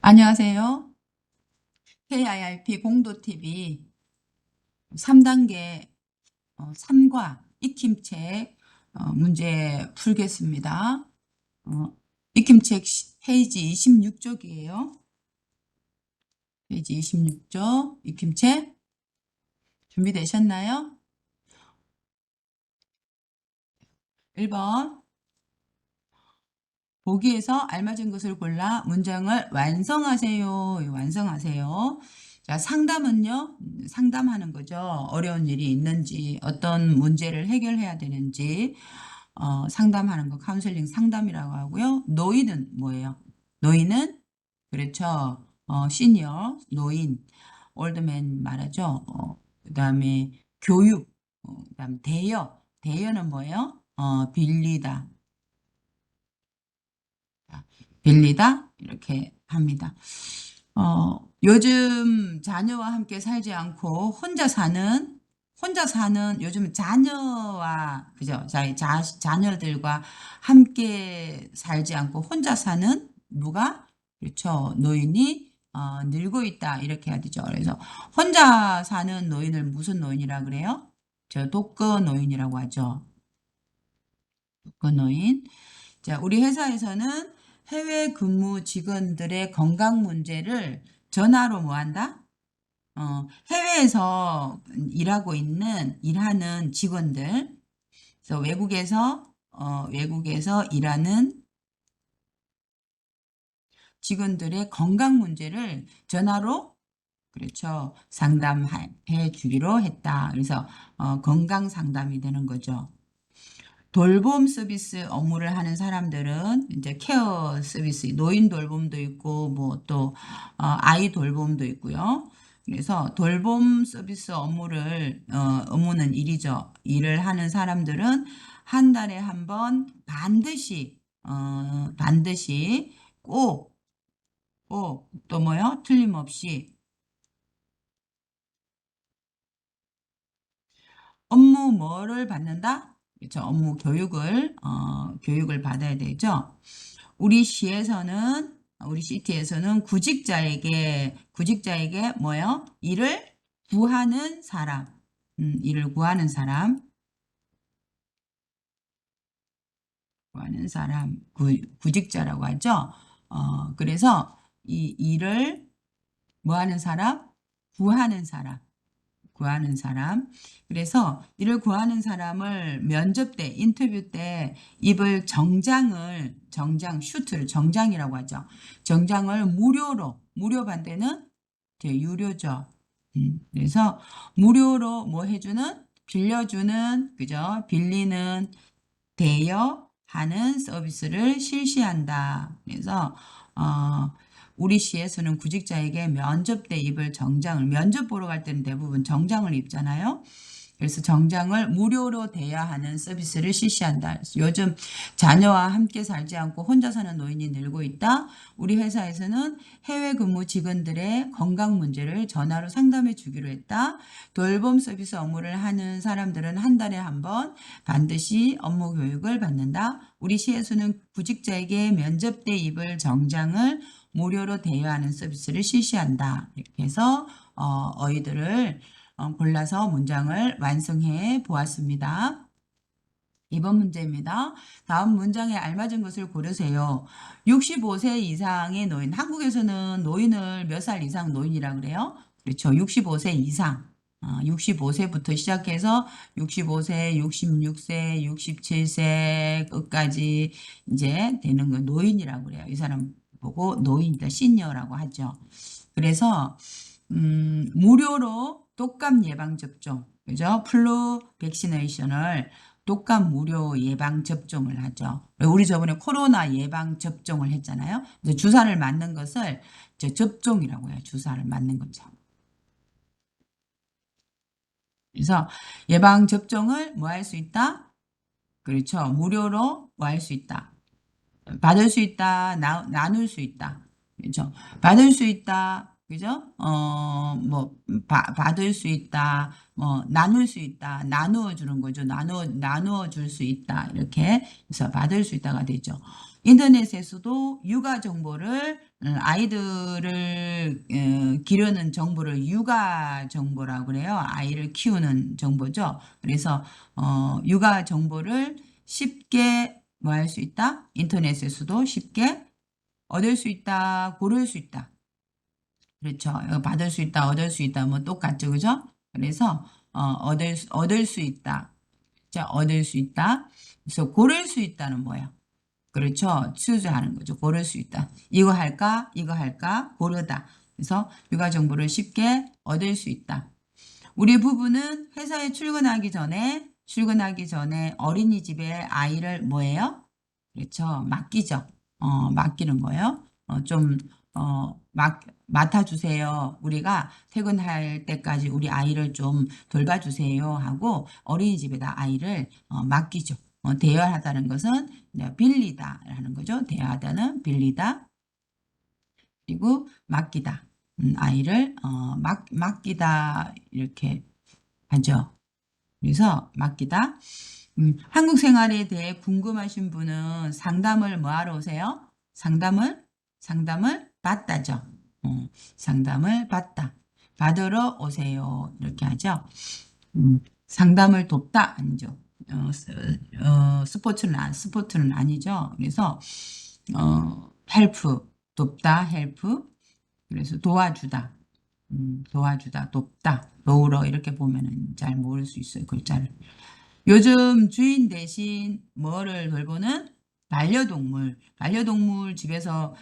안녕하세요. KIRP 공도TV 3단계 3과 익힘책 문제 풀겠습니다. 익힘책 페이지 26쪽이에요. 페이지 26쪽 익힘책 준비되셨나요? 1번 보기에서 알맞은 것을 골라 문장을 완성하세요. 완성하세요. 자, 상담은요. 상담하는 거죠. 어려운 일이 있는지, 어떤 문제를 해결해야 되는지 상담하는 거 카운셀링 상담이라고 하고요. 노인은 뭐예요? 노인은 그렇죠. 시니어, 노인, 올드맨 말하죠. 그다음에 교육, 그다음 대여, 대여는 뭐예요? 빌리다. 빌리다 이렇게 합니다. 요즘 자녀와 함께 살지 않고 혼자 사는 요즘 자녀와 그죠? 자녀들과 함께 살지 않고 혼자 사는 누가 그렇죠? 노인이 늘고 있다 이렇게 해야 되죠. 그래서 혼자 사는 노인을 무슨 노인이라 그래요? 저 독거 노인이라고 하죠. 독거 노인. 자, 우리 회사에서는 해외 근무 직원들의 건강 문제를 전화로 뭐 한다? 해외에서 일하는 직원들, 그래서 외국에서 일하는 직원들의 건강 문제를 전화로 그렇죠. 상담해 주기로 했다. 그래서 건강 상담이 되는 거죠. 돌봄 서비스 업무를 하는 사람들은 이제 케어 서비스, 노인 돌봄도 있고, 뭐 또, 아이 돌봄도 있고요. 그래서 돌봄 서비스 업무는 일이죠. 일을 하는 사람들은 한 달에 한 번 반드시 꼭, 또 뭐요? 틀림없이 업무 뭐를 받는다? 그렇죠. 교육을 받아야 되죠. 우리 시티에서는 구직자에게 뭐요? 일을 구하는 사람, 일을 구하는 사람, 구직자라고 하죠. 그래서 이 일을 뭐 하는 사람? 구하는 사람. 구하는 사람. 그래서 이를 구하는 사람을 면접 때, 인터뷰 때 입을 슈트를 정장이라고 하죠. 정장을 무료 반대는 유료죠. 그래서 무료로 뭐 해주는, 빌려주는, 그죠? 빌리는, 대여하는 서비스를 실시한다. 그래서 우리 시에서는 구직자에게 면접 때 입을 면접 보러 갈 때는 대부분 정장을 입잖아요. 그래서 정장을 무료로 대여하는 서비스를 실시한다. 그래서 요즘 자녀와 함께 살지 않고 혼자 사는 노인이 늘고 있다. 우리 회사에서는 해외 근무 직원들의 건강 문제를 전화로 상담해 주기로 했다. 돌봄 서비스 업무를 하는 사람들은 한 달에 한 번 반드시 업무 교육을 받는다. 우리 시에서는 구직자에게 면접 때 입을 정장을 무료로 대여하는 서비스를 실시한다. 이렇게 해서 어휘들을 골라서 문장을 완성해 보았습니다. 이번 문제입니다. 다음 문장에 알맞은 것을 고르세요. 65세 이상의 노인. 한국에서는 노인을 몇 살 이상 노인이라 그래요? 그렇죠. 65세 이상. 65세부터 시작해서 65세, 66세, 67세 끝까지 이제 되는 건 노인이라고 그래요. 이 사람 보고 노인이다, 시니어라고 하죠. 그래서 무료로 독감 예방 접종, 그죠? 플루 백시네이션을 독감 무료 예방 접종을 하죠. 우리 저번에 코로나 예방 접종을 했잖아요. 이제 주사를 맞는 것을 이제 접종이라고 해요. 주사를 맞는 거죠. 그래서 예방 접종을 뭐 할 수 있다? 그렇죠. 무료로 뭐 할 수 있다. 받을 수 있다, 나눌 수 있다. 그죠? 받을 수 있다. 그죠? 받을 수 있다. 나눌 수 있다. 나누어 주는 거죠. 나누어 줄 수 있다. 이렇게. 그래서 받을 수 있다가 되죠. 인터넷에서도 육아 정보를 아이들을 기르는 정보를 육아 정보라고 그래요. 아이를 키우는 정보죠. 그래서 육아 정보를 쉽게 뭐 할 수 있다? 인터넷에서도 쉽게 얻을 수 있다, 고를 수 있다. 그렇죠. 받을 수 있다, 얻을 수 있다, 뭐 똑같죠, 그죠? 그래서 얻을 수 있다. 자, 얻을 수 있다. 그래서 고를 수 있다는 뭐예요? 그렇죠. 추주하는 거죠. 고를 수 있다. 이거 할까? 이거 할까? 고르다. 그래서 육아 정보를 쉽게 얻을 수 있다. 우리 부부는 회사에 출근하기 전에 어린이집에 아이를 뭐예요? 그렇죠. 맡기죠. 맡기는 거예요. 맡아주세요. 우리가 퇴근할 때까지 우리 아이를 좀 돌봐주세요 하고 어린이집에다 아이를 맡기죠. 대여하다는 것은 이제 빌리다라는 거죠. 대여하다는 빌리다. 그리고 맡기다. 아이를 맡기다 이렇게 하죠. 그래서 맡기다. 한국 생활에 대해 궁금하신 분은 상담을 뭐 하러 오세요? 상담을 받다죠. 상담을 받다. 받으러 오세요. 이렇게 하죠. 상담을 돕다 아니죠. 스포츠는 아니죠. 그래서 헬프 돕다 헬프 그래서 도와주다. 도와주다, 돕다, 도우러 이렇게 보면은 잘 모를 수 있어요, 글자를. 요즘 주인 대신 뭐를 돌보는 반려동물 집에서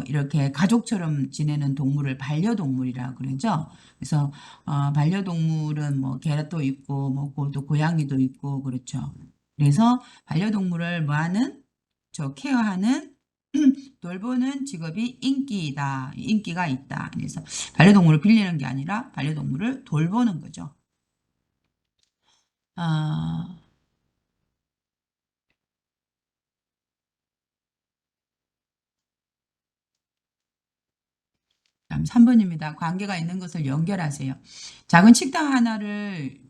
이렇게 가족처럼 지내는 동물을 반려동물이라 그러죠. 그래서 반려동물은 뭐 개도 있고 뭐 고양이도 있고 그렇죠. 그래서 반려동물을 뭐하는 케어하는 돌보는 직업이 인기가 있다. 그래서 반려동물을 빌리는 게 아니라 반려동물을 돌보는 거죠. 아, 다음 3번입니다. 관계가 있는 것을 연결하세요. 작은 식당 하나를,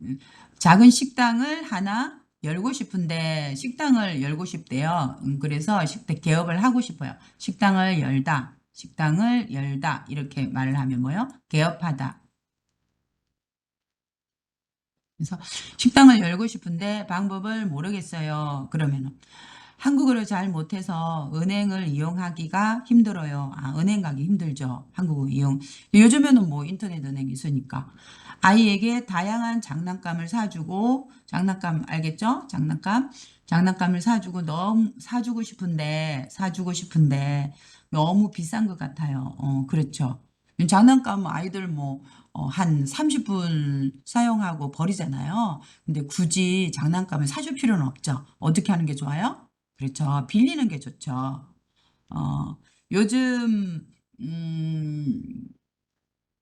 작은 식당을 하나 열고 싶은데 식당을 열고 싶대요. 그래서 개업을 하고 싶어요. 식당을 열다. 이렇게 말을 하면 뭐요? 개업하다. 그래서 식당을 열고 싶은데 방법을 모르겠어요. 그러면 한국어를 잘 못해서 은행을 이용하기가 힘들어요. 은행 가기 힘들죠. 한국어 이용. 요즘에는 뭐 인터넷 은행이 있으니까. 아이에게 다양한 장난감을 사주고, 장난감 알겠죠? 장난감을 사주고 싶은데, 너무 비싼 것 같아요. 그렇죠. 장난감 아이들 뭐, 한 30분 사용하고 버리잖아요. 근데 굳이 장난감을 사줄 필요는 없죠. 어떻게 하는 게 좋아요? 그렇죠. 빌리는 게 좋죠. 어, 요즘,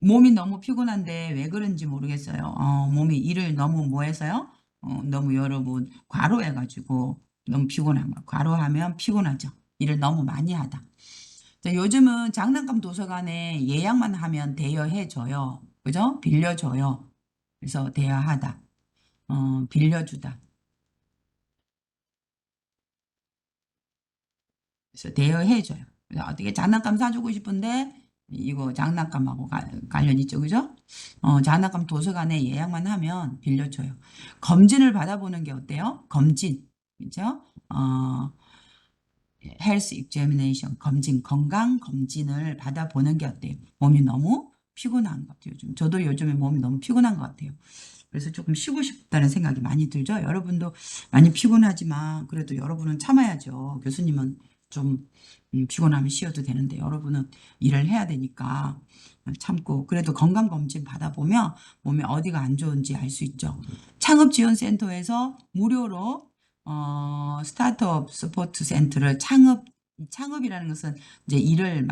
몸이 너무 피곤한데 왜 그런지 모르겠어요. 몸이 일을 너무 뭐 해서요? 너무 여러분, 과로해가지고 너무 피곤한 거. 과로하면 피곤하죠. 일을 너무 많이 하다. 자, 요즘은 장난감 도서관에 예약만 하면 대여해줘요. 그죠? 빌려줘요. 그래서 대여하다. 빌려주다. 그래서 대여해줘요. 그래서 어떻게 장난감 사주고 싶은데 이거 장난감하고 관련 있죠, 그죠? 장난감 도서관에 예약만 하면 빌려줘요. 검진을 받아보는 게 어때요? 검진, 그죠? 헬스 examination 건강 검진을 받아보는 게 어때요? 몸이 너무 피곤한 것 같아요. 저도 요즘에 몸이 너무 피곤한 것 같아요. 그래서 조금 쉬고 싶다는 생각이 많이 들죠. 여러분도 많이 피곤하지만 그래도 여러분은 참아야죠. 교수님은 좀 피곤하면 쉬어도 되는데 여러분은 일을 해야 되니까 참고 그래도 건강검진 받아보면 몸에 어디가 안 좋은지 알 수 있죠. 창업지원센터에서 무료로 스타트업 스포츠 센터를 창업이라는 것은 이제 일을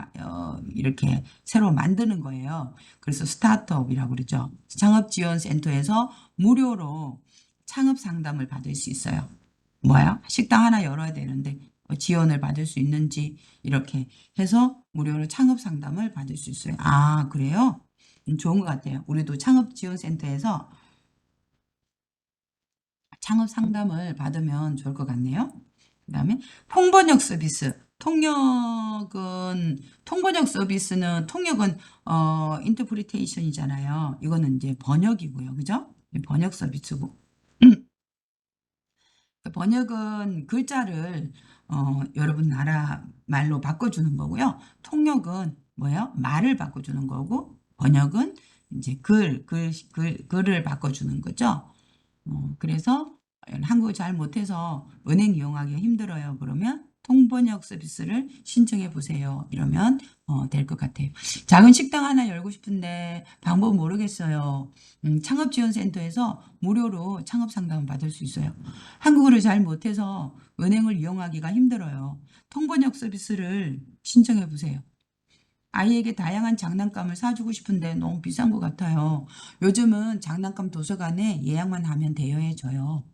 이렇게 새로 만드는 거예요. 그래서 스타트업이라고 그러죠. 창업지원센터에서 무료로 창업 상담을 받을 수 있어요. 뭐야? 식당 하나 열어야 되는데 지원을 받을 수 있는지 이렇게 해서 무료로 창업 상담을 받을 수 있어요. 그래요? 좋은 것 같아요. 우리도 창업지원센터에서 창업 상담을 받으면 좋을 것 같네요. 그다음에 통번역 서비스. 통번역 서비스는 통역은 인터프리테이션이잖아요. 이거는 이제 번역이고요. 그죠? 번역 서비스고. 번역은 글자를 여러분 나라 말로 바꿔주는 거고요. 통역은 뭐예요? 말을 바꿔주는 거고, 번역은 이제 글을 바꿔주는 거죠. 그래서 한국어 잘 못해서 은행 이용하기가 힘들어요. 그러면 통번역 서비스를 신청해 보세요. 이러면 될 것 같아요. 작은 식당 하나 열고 싶은데 방법 모르겠어요. 창업지원센터에서 무료로 창업 상담 받을 수 있어요. 한국어를 잘 못해서 은행을 이용하기가 힘들어요. 통번역 서비스를 신청해 보세요. 아이에게 다양한 장난감을 사주고 싶은데 너무 비싼 것 같아요. 요즘은 장난감 도서관에 예약만 하면 대여해줘요.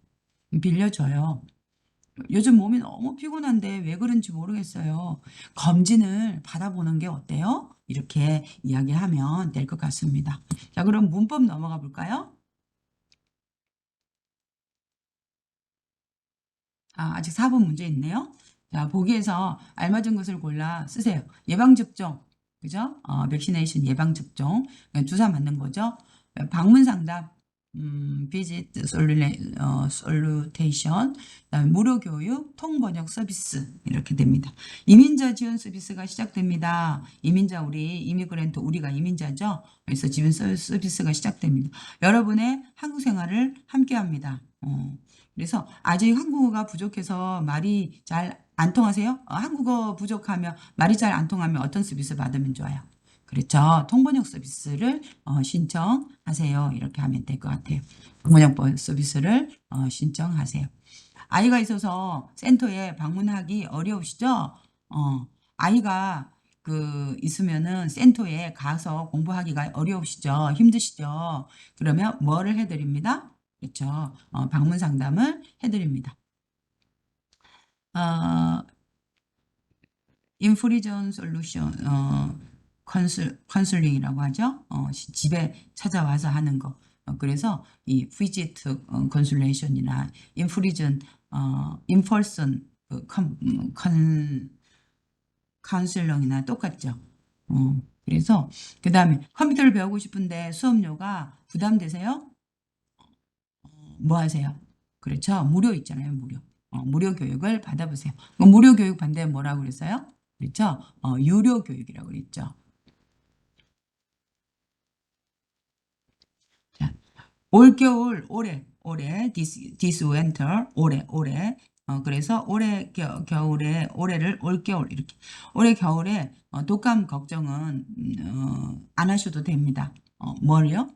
빌려줘요. 요즘 몸이 너무 피곤한데 왜 그런지 모르겠어요. 검진을 받아보는 게 어때요? 이렇게 이야기하면 될 것 같습니다. 자, 그럼 문법 넘어가 볼까요? 아직 4번 문제 있네요. 자, 보기에서 알맞은 것을 골라 쓰세요. 예방접종, 그죠? 백시네이션 예방접종, 주사 맞는 거죠. 방문 상담, 비짓 솔루테이션, 그다음에 무료 교육, 통번역 서비스 이렇게 됩니다. 이민자 지원 서비스가 시작됩니다. 이민자 이미그랜트 우리가 이민자죠. 그래서 지원 서비스가 시작됩니다. 여러분의 한국 생활을 함께합니다. 그래서 아직 한국어가 부족해서 말이 잘 안 통하세요? 한국어 부족하면 말이 잘 안 통하면 어떤 서비스 받으면 좋아요? 그렇죠. 통번역 서비스를 신청하세요. 이렇게 하면 될 것 같아요. 통번역 서비스를 신청하세요. 아이가 있어서 센터에 방문하기 어려우시죠? 아이가 있으면은 센터에 가서 공부하기가 어려우시죠? 힘드시죠? 그러면 뭐를 해드립니다? 그렇죠. 방문 상담을 해드립니다. 어, 인프리전 솔루션, 컨설링이라고 하죠. 집에 찾아와서 하는 거. 그래서 이 피지트 컨설레이션이나 인프리전, 인펄슨 카운슬링이나 똑같죠. 그래서 그 다음에 컴퓨터를 배우고 싶은데 수업료가 부담되세요? 뭐 하세요? 그렇죠. 무료 있잖아요. 무료. 무료 교육을 받아보세요. 그럼 무료 교육 반대 뭐라고 그랬어요? 그렇죠. 유료 교육이라고 그랬죠. 자, 올겨울, this winter, 올해. 그래서 올해 겨울에, 올해를 올겨울, 이렇게. 올해 겨울에 독감 걱정은, 안 하셔도 됩니다. 뭘요?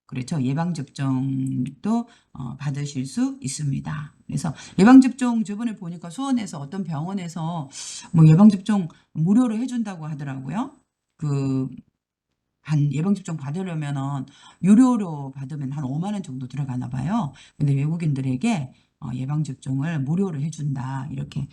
그렇죠. 예방접종도 받으실 수 있습니다. 그래서 예방접종 저번에 보니까 수원에서 어떤 병원에서 뭐 예방접종 무료로 해준다고 하더라고요. 한 예방접종 받으려면은 유료로 받으면 한 5만 원 정도 들어가나 봐요. 근데 외국인들에게 예방접종을 무료로 해준다. 이렇게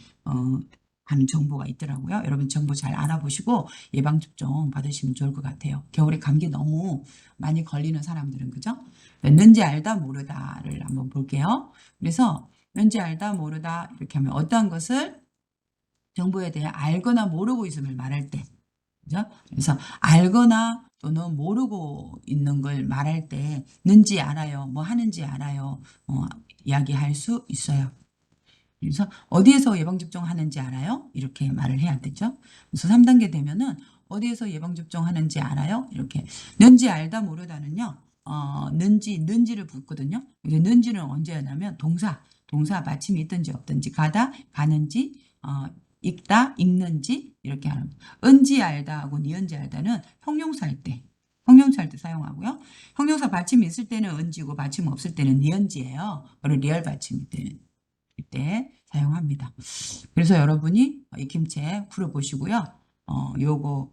하는 정보가 있더라고요. 여러분 정보 잘 알아보시고 예방접종 받으시면 좋을 것 같아요. 겨울에 감기 너무 많이 걸리는 사람들은 그죠? 는지 알다 모르다를 한번 볼게요. 그래서 는지 알다 모르다 이렇게 하면 어떠한 것을 정보에 대해 알거나 모르고 있음을 말할 때 그죠? 그래서 알거나 또는 모르고 있는 걸 말할 때 는지 알아요. 뭐 하는지 알아요. 이야기할 수 있어요. 그래서 어디에서 예방접종 하는지 알아요? 이렇게 말을 해야 되죠. 그래서 3단계 되면은 어디에서 예방접종 하는지 알아요? 이렇게 는지 알다 모르다는요. 는지를 붙거든요. 이제 는지는 언제 하냐면 동사 받침이 있든지 없든지 가다 가는지 읽다 읽는지 이렇게 하는 은지 알다 하고 니은지 알다는 형용사할 때 사용하고요. 형용사 받침이 있을 때는 은지고 받침 없을 때는 니은지예요. 그리고 리얼 받침일 때 사용합니다. 그래서 여러분이 익힘책 풀어보시고요. 요거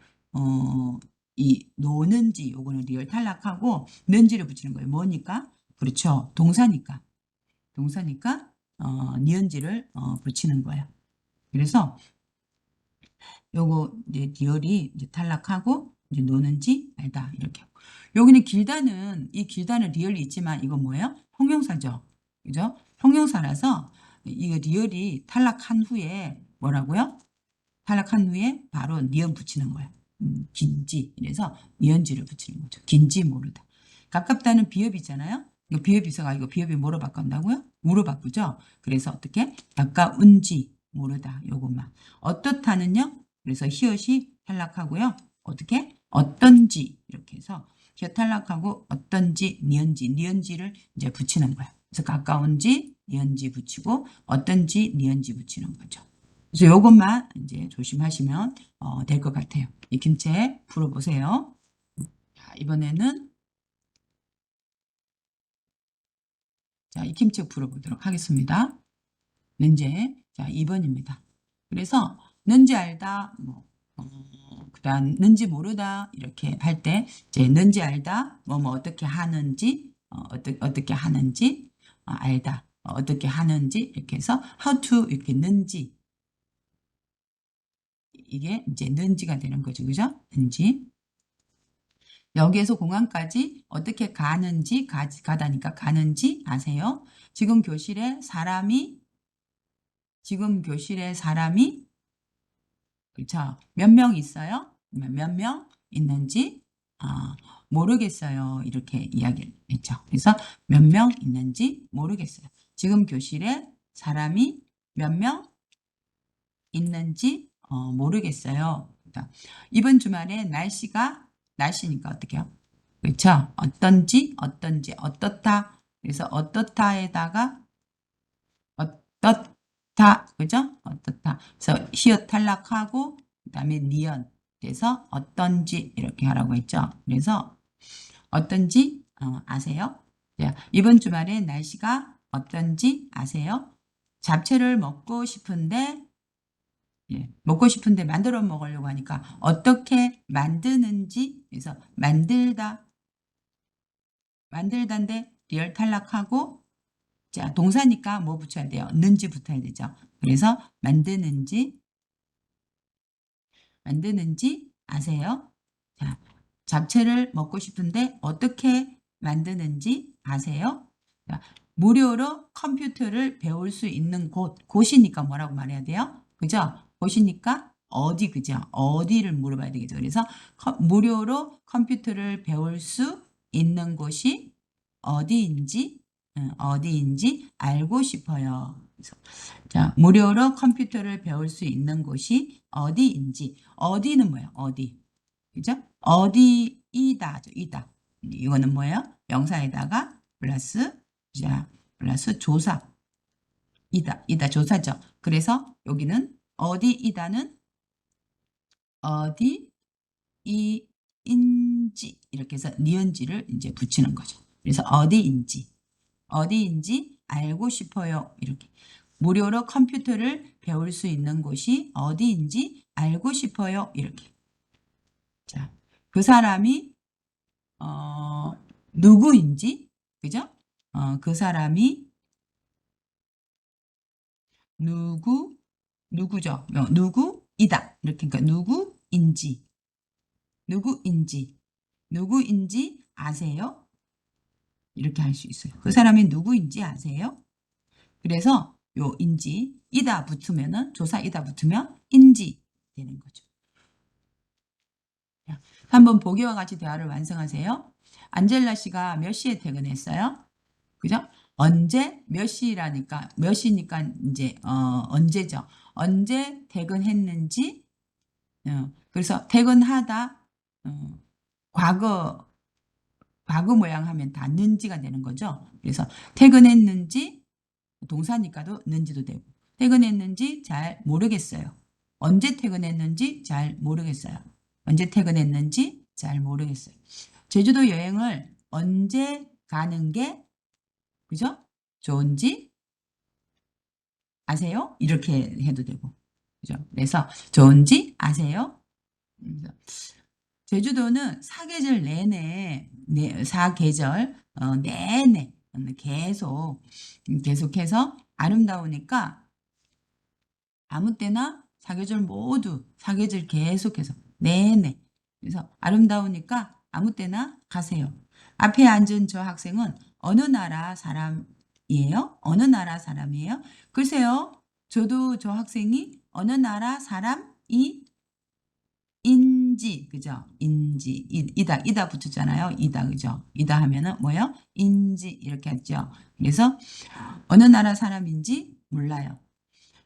이 노는지 요거는 리얼 탈락하고 는지를 붙이는 거예요. 뭐니까? 그렇죠. 동사니까 니은지를 붙이는 거예요. 그래서 요거 이제 리얼이 이제 탈락하고 이제 노는지 알다 이렇게 하고. 여기는 이 길다는 리얼이 있지만 이건 뭐예요? 형용사죠. 그죠? 형용사라서 이거 리얼이 탈락한 후에 뭐라고요? 탈락한 후에 바로 니은 붙이는 거야. 긴지. 이래서 니은지를 붙이는 거죠. 긴지 모르다. 가깝다는 비읍이잖아요. 이거 비읍 있어가 이거 비읍이 뭐로 바꾼다고요? 우로 바꾸죠. 그래서 어떻게? 가까운지 모르다. 요것만. 어떻다는요? 그래서 히읗이 탈락하고요. 어떻게? 어떤지 이렇게 해서 히읗 탈락하고 어떤지 니은지를 이제 붙이는 거야. 그래서 가까운지 니은지 붙이고 어떤지 니은지 붙이는 거죠. 그래서 요것만 이제 조심하시면 될 것 같아요. 이 김체 풀어보세요. 자, 이번에는 자, 이 김체 풀어보도록 하겠습니다. 는제 자 2번입니다. 그래서 는지 알다 그다음 는지 모르다 이렇게 할 때 이제 는지 알다 뭐 어떻게 하는지 어떻게 하는지 알다 어떻게 하는지 이렇게 해서 how to 이렇게 는지 이게 이제 는지가 되는 거죠. 그죠? 는지. 여기에서 공항까지 어떻게 가는지 가다니까 가는지 아세요? 지금 교실에 사람이 그렇죠. 몇 명 있어요? 몇 명 있는지 모르겠어요. 이렇게 이야기를 했죠. 그래서 몇 명 있는지 모르겠어요. 지금 교실에 사람이 몇 명 있는지 모르겠어요. 그러니까 이번 주말에 날씨니까 어떻게 해요? 그렇죠? 어떤지 어떻다. 그래서 어떻다에다가 어떻다 그죠? 어떻다. 그래서 히읗 탈락하고 그다음에 니은 그래서 어떤지 이렇게 하라고 했죠. 그래서 어떤지 아세요? 자, 이번 주말에 날씨가 어떤지 아세요? 잡채를 먹고 싶은데 먹고 싶은데 만들어 먹으려고 하니까 어떻게 만드는지 그래서 만들다인데 리얼 탈락하고 자 동사니까 뭐 붙여야 돼요? 는지 붙어야 되죠. 그래서 만드는지 아세요? 자 잡채를 먹고 싶은데 어떻게 만드는지 아세요? 자, 무료로 컴퓨터를 배울 수 있는 곳이니까 뭐라고 말해야 돼요? 그죠? 곳이니까 어디 그죠? 어디를 물어봐야 되겠죠. 그래서 무료로 컴퓨터를 배울 수 있는 곳이 어디인지 알고 싶어요. 그래서 자, 무료로 컴퓨터를 배울 수 있는 곳이 어디인지 어디는 뭐예요? 어디 그죠? 어디이다죠. 이다. 이거는 뭐예요? 명사에다가 플러스 자 플러스 조사 이다 조사죠. 그래서 여기는 어디이다는 어디이인지 이렇게 해서 니은지를 이제 붙이는 거죠. 그래서 어디인지 알고 싶어요. 이렇게 무료로 컴퓨터를 배울 수 있는 곳이 어디인지 알고 싶어요. 이렇게 자, 그 사람이 누구인지, 그죠? 그 사람이 누구죠? 누구이다. 이렇게, 그러니까 누구인지, 누구인지 아세요? 이렇게 할 수 있어요. 그 사람이 누구인지 아세요? 그래서 요 이다 붙으면은, 조사이다 붙으면 인지 되는 거죠. 한번 보기와 같이 대화를 완성하세요. 안젤라 씨가 몇 시에 퇴근했어요? 그죠? 언제 몇 시라니까 몇 시니까 이제 언제죠? 언제 퇴근했는지 그래서 퇴근하다 과거 모양 하면 다 는지가 되는 거죠. 그래서 퇴근했는지 동사니까도 는지도 되고 퇴근했는지 잘 모르겠어요. 언제 퇴근했는지 잘 모르겠어요. 언제 퇴근했는지 잘 모르겠어요. 제주도 여행을 언제 가는 게 그죠? 좋은지 아세요? 이렇게 해도 되고. 그죠? 그래서 좋은지 아세요? 그래서 제주도는 사계절 내내 사계절 내내 계속해서 아름다우니까 아무 때나 사계절 모두 사계절 계속해서 내내 그래서 아름다우니까 아무 때나 가세요. 앞에 앉은 저 학생은 어느 나라 사람이에요? 어느 나라 사람이에요? 글쎄요. 저도 저 학생이 어느 나라 사람이에요? 인지, 그죠? 인지, 이다 붙였잖아요. 이다, 그죠? 이다 하면은 뭐예요? 인지, 이렇게 했죠. 그래서 어느 나라 사람인지 몰라요.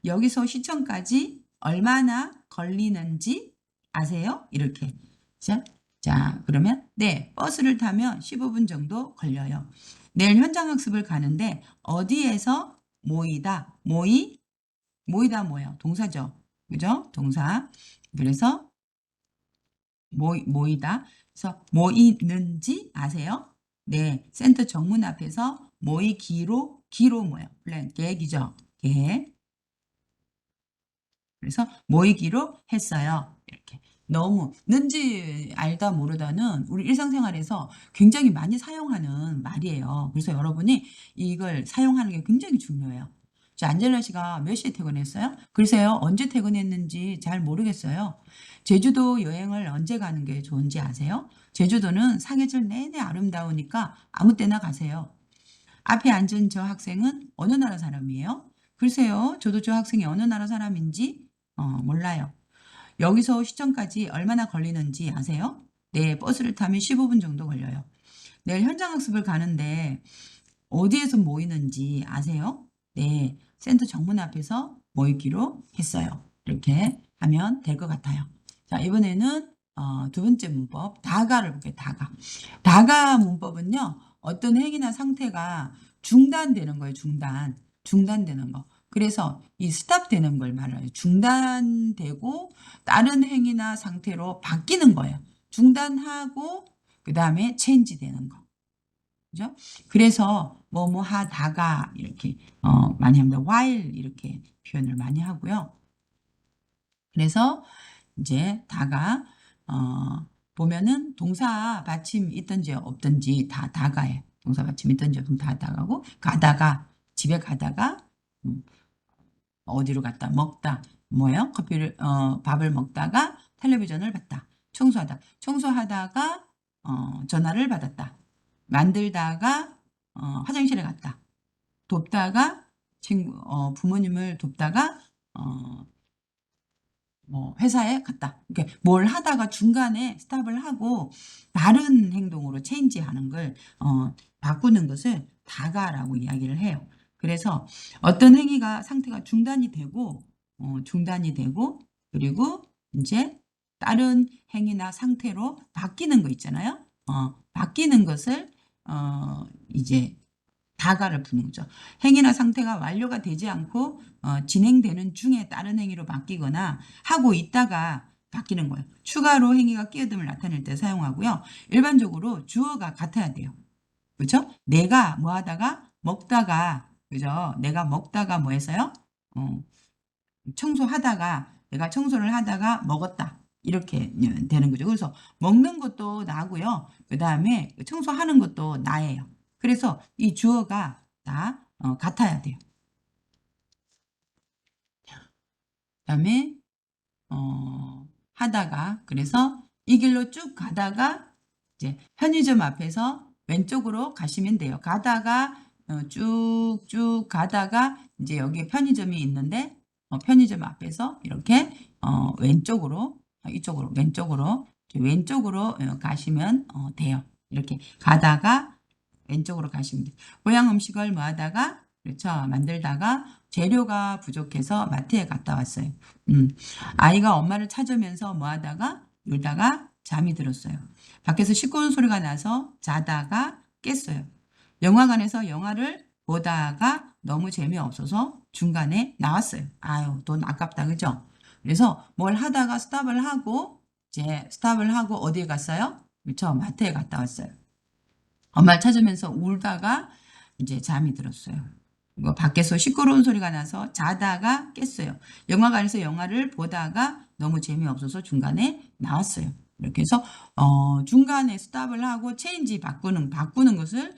여기서 시청까지 얼마나 걸리는지 아세요? 이렇게. 자, 그러면 네, 버스를 타면 15분 정도 걸려요. 내일 현장학습을 가는데 어디에서 모이다 뭐예요? 동사죠. 그죠? 동사. 그래서 모이다. 그래서 모이는지 아세요? 네, 센터 정문 앞에서 기로 뭐예요? 플랜, 계획이죠. 계획. 그래서 모이기로 했어요. 이렇게. 너무 는지 알다 모르다는 우리 일상생활에서 굉장히 많이 사용하는 말이에요. 그래서 여러분이 이걸 사용하는 게 굉장히 중요해요. 자, 안젤라 씨가 몇 시에 퇴근했어요? 글쎄요, 언제 퇴근했는지 잘 모르겠어요. 제주도 여행을 언제 가는 게 좋은지 아세요? 제주도는 사계절 내내 아름다우니까 아무 때나 가세요. 앞에 앉은 저 학생은 어느 나라 사람이에요? 글쎄요, 저도 저 학생이 어느 나라 사람인지 몰라요. 여기서 시청까지 얼마나 걸리는지 아세요? 네, 버스를 타면 15분 정도 걸려요. 내일 현장 학습을 가는데 어디에서 모이는지 아세요? 네, 센터 정문 앞에서 모이기로 했어요. 이렇게 하면 될 것 같아요. 자, 이번에는 두 번째 문법, 다가를 볼게요. 다가 문법은요, 어떤 행위나 상태가 중단되는 거예요. 중단되는 거. 그래서 이 스탑 되는 걸 말해요. 중단되고 다른 행위나 상태로 바뀌는 거예요. 중단하고 그 다음에 체인지 되는 거. 그죠? 그래서 뭐뭐 하다가 이렇게 많이 합니다. while 이렇게 표현을 많이 하고요. 그래서 이제 다가 보면은 동사 받침 있든지 없든지 다 다가에 동사 받침 있든지 없든지 다 다가고 가다가 집에 가다가 음, 어디로 갔다 먹다 뭐예요? 밥을 먹다가 텔레비전을 봤다. 청소하다가 전화를 받았다. 만들다가 화장실에 갔다. 돕다가 부모님을 돕다가 어, 뭐 회사에 갔다. 이렇게 뭘 하다가 중간에 스탑을 하고 다른 행동으로 체인지하는 걸 바꾸는 것을 다가라고 이야기를 해요. 그래서 어떤 행위가 상태가 중단이 되고 그리고 이제 다른 행위나 상태로 바뀌는 거 있잖아요. 바뀌는 것을 이제 다가를 부는 거죠. 행위나 상태가 완료가 되지 않고 진행되는 중에 다른 행위로 바뀌거나 하고 있다가 바뀌는 거예요. 추가로 행위가 끼어듦을 나타낼 때 사용하고요. 일반적으로 주어가 같아야 돼요. 그렇죠? 내가 뭐 하다가 먹다가 그죠? 내가 먹다가 뭐 했어요? 청소하다가 내가 청소를 하다가 먹었다. 이렇게 되는 거죠. 그래서 먹는 것도 나고요. 그 다음에 청소하는 것도 나예요. 그래서 이 주어가 다 같아야 돼요. 그다음에 하다가 그래서 이 길로 쭉 가다가 이제 편의점 앞에서 왼쪽으로 가시면 돼요. 가다가 쭉쭉 가다가 이제 여기 편의점이 있는데 편의점 앞에서 이렇게 왼쪽으로 이쪽으로 왼쪽으로 가시면 돼요. 이렇게 가다가 왼쪽으로 가시면 돼요. 고향 음식을 뭐 하다가 그렇죠. 만들다가 재료가 부족해서 마트에 갔다 왔어요. 아이가 엄마를 찾으면서 뭐 하다가 놀다가 잠이 들었어요. 밖에서 시끄러운 소리가 나서 자다가 깼어요. 영화관에서 영화를 보다가 너무 재미없어서 중간에 나왔어요. 아유, 돈 아깝다. 그죠? 그래서 뭘 하다가 스탑을 하고 어디에 갔어요? 그렇죠. 마트에 갔다 왔어요. 엄마를 찾으면서 울다가 이제 잠이 들었어요. 뭐 밖에서 시끄러운 소리가 나서 자다가 깼어요. 영화관에서 영화를 보다가 너무 재미없어서 중간에 나왔어요. 이렇게 해서 중간에 스탑을 하고 체인지 바꾸는 것을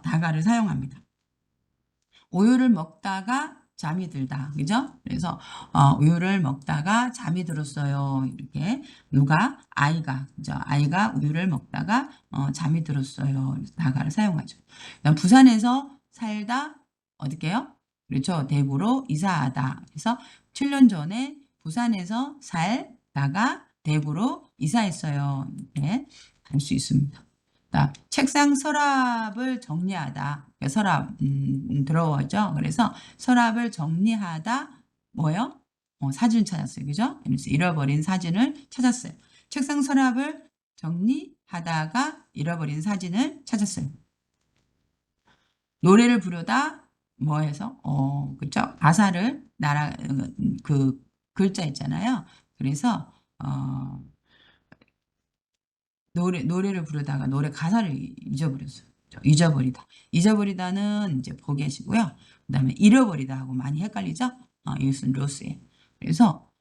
다가를 사용합니다. 우유를 먹다가 잠이 들다. 그죠? 그래서 우유를 먹다가 잠이 들었어요. 이렇게 아이가 그죠? 아이가 우유를 먹다가 잠이 들었어요. 다가를 사용하죠. 그다음 부산에서 살다 어디게요? 그렇죠. 대구로 이사하다. 그래서 7년 전에 부산에서 살다가 대구로 이사했어요. 네, 알 수 있습니다. 책상 서랍을 정리하다. 서랍 들어오죠. 그래서 서랍을 정리하다 뭐요? 사진 찾았어요. 그죠? 그래서 잃어버린 사진을 찾았어요. 책상 서랍을 정리하다가 잃어버린 사진을 찾았어요. 노래를 부르다 뭐 해서 그죠? 가사를 그 글자 있잖아요. 그래서 노래를 부르다가 노래 가사를 잊어버렸어요. 잊어버리다는 이제 포기하시고요. 그다음에 잃어버리다 하고 많이 헷갈리죠? 이것은 로스예요. 그래서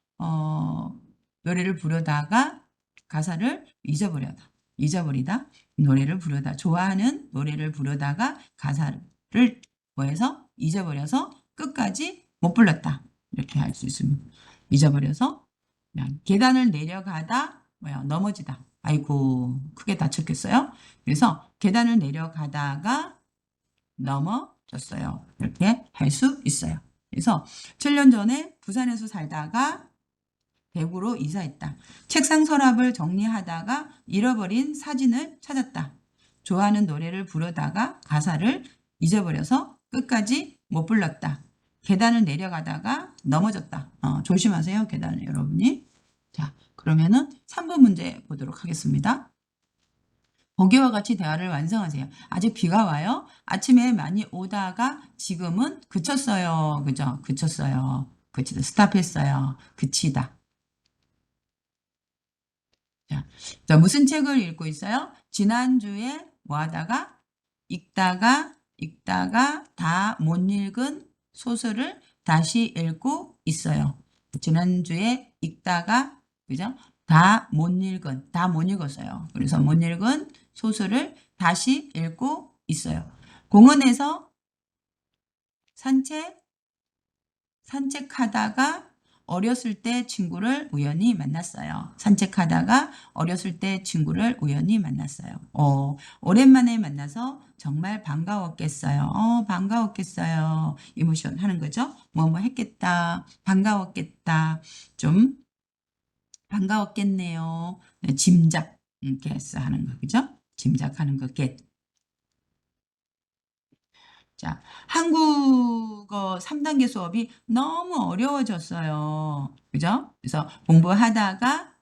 노래를 부르다가 가사를 잊어버리다 노래를 부르다 좋아하는 노래를 부르다가 가사를 뭐해서 잊어버려서 끝까지 못 불렀다. 이렇게 할 수 있습니다. 잊어버려서 계단을 내려가다 넘어지다. 아이고 크게 다쳤겠어요? 그래서 계단을 내려가다가 넘어졌어요. 이렇게 할 수 있어요. 그래서 7년 전에 부산에서 살다가 대구로 이사했다. 책상 서랍을 정리하다가 잃어버린 사진을 찾았다. 좋아하는 노래를 부르다가 가사를 잊어버려서 끝까지 못 불렀다. 계단을 내려가다가 넘어졌다. 조심하세요. 계단을 여러분이. 자, 그러면은 3번 문제 보도록 하겠습니다. 보기와 같이 대화를 완성하세요. 아직 비가 와요. 아침에 많이 오다가 지금은 그쳤어요. 그죠? 그쳤어요. 그치다. 스탑했어요. 그치다. 자, 무슨 책을 읽고 있어요? 지난주에 뭐 하다가 읽다가 다 못 읽은 소설을 다시 읽고 있어요. 지난주에 읽다가 그죠? 다 못 읽었어요. 그래서 못 읽은 소설을 다시 읽고 있어요. 공원에서 산책하다가 어렸을 때 친구를 우연히 만났어요. 산책하다가 어렸을 때 친구를 우연히 만났어요. 오랜만에 만나서 정말 반가웠겠어요. 반가웠겠어요. 이모션 하는 거죠. 뭐뭐 했겠다. 반가웠겠다. 좀 반가웠겠네요. 네, 짐작. guess 하는 거, 그죠? 짐작하는 거, get. 자, 한국어 3단계 수업이 너무 어려워졌어요. 그죠? 그래서 공부하다가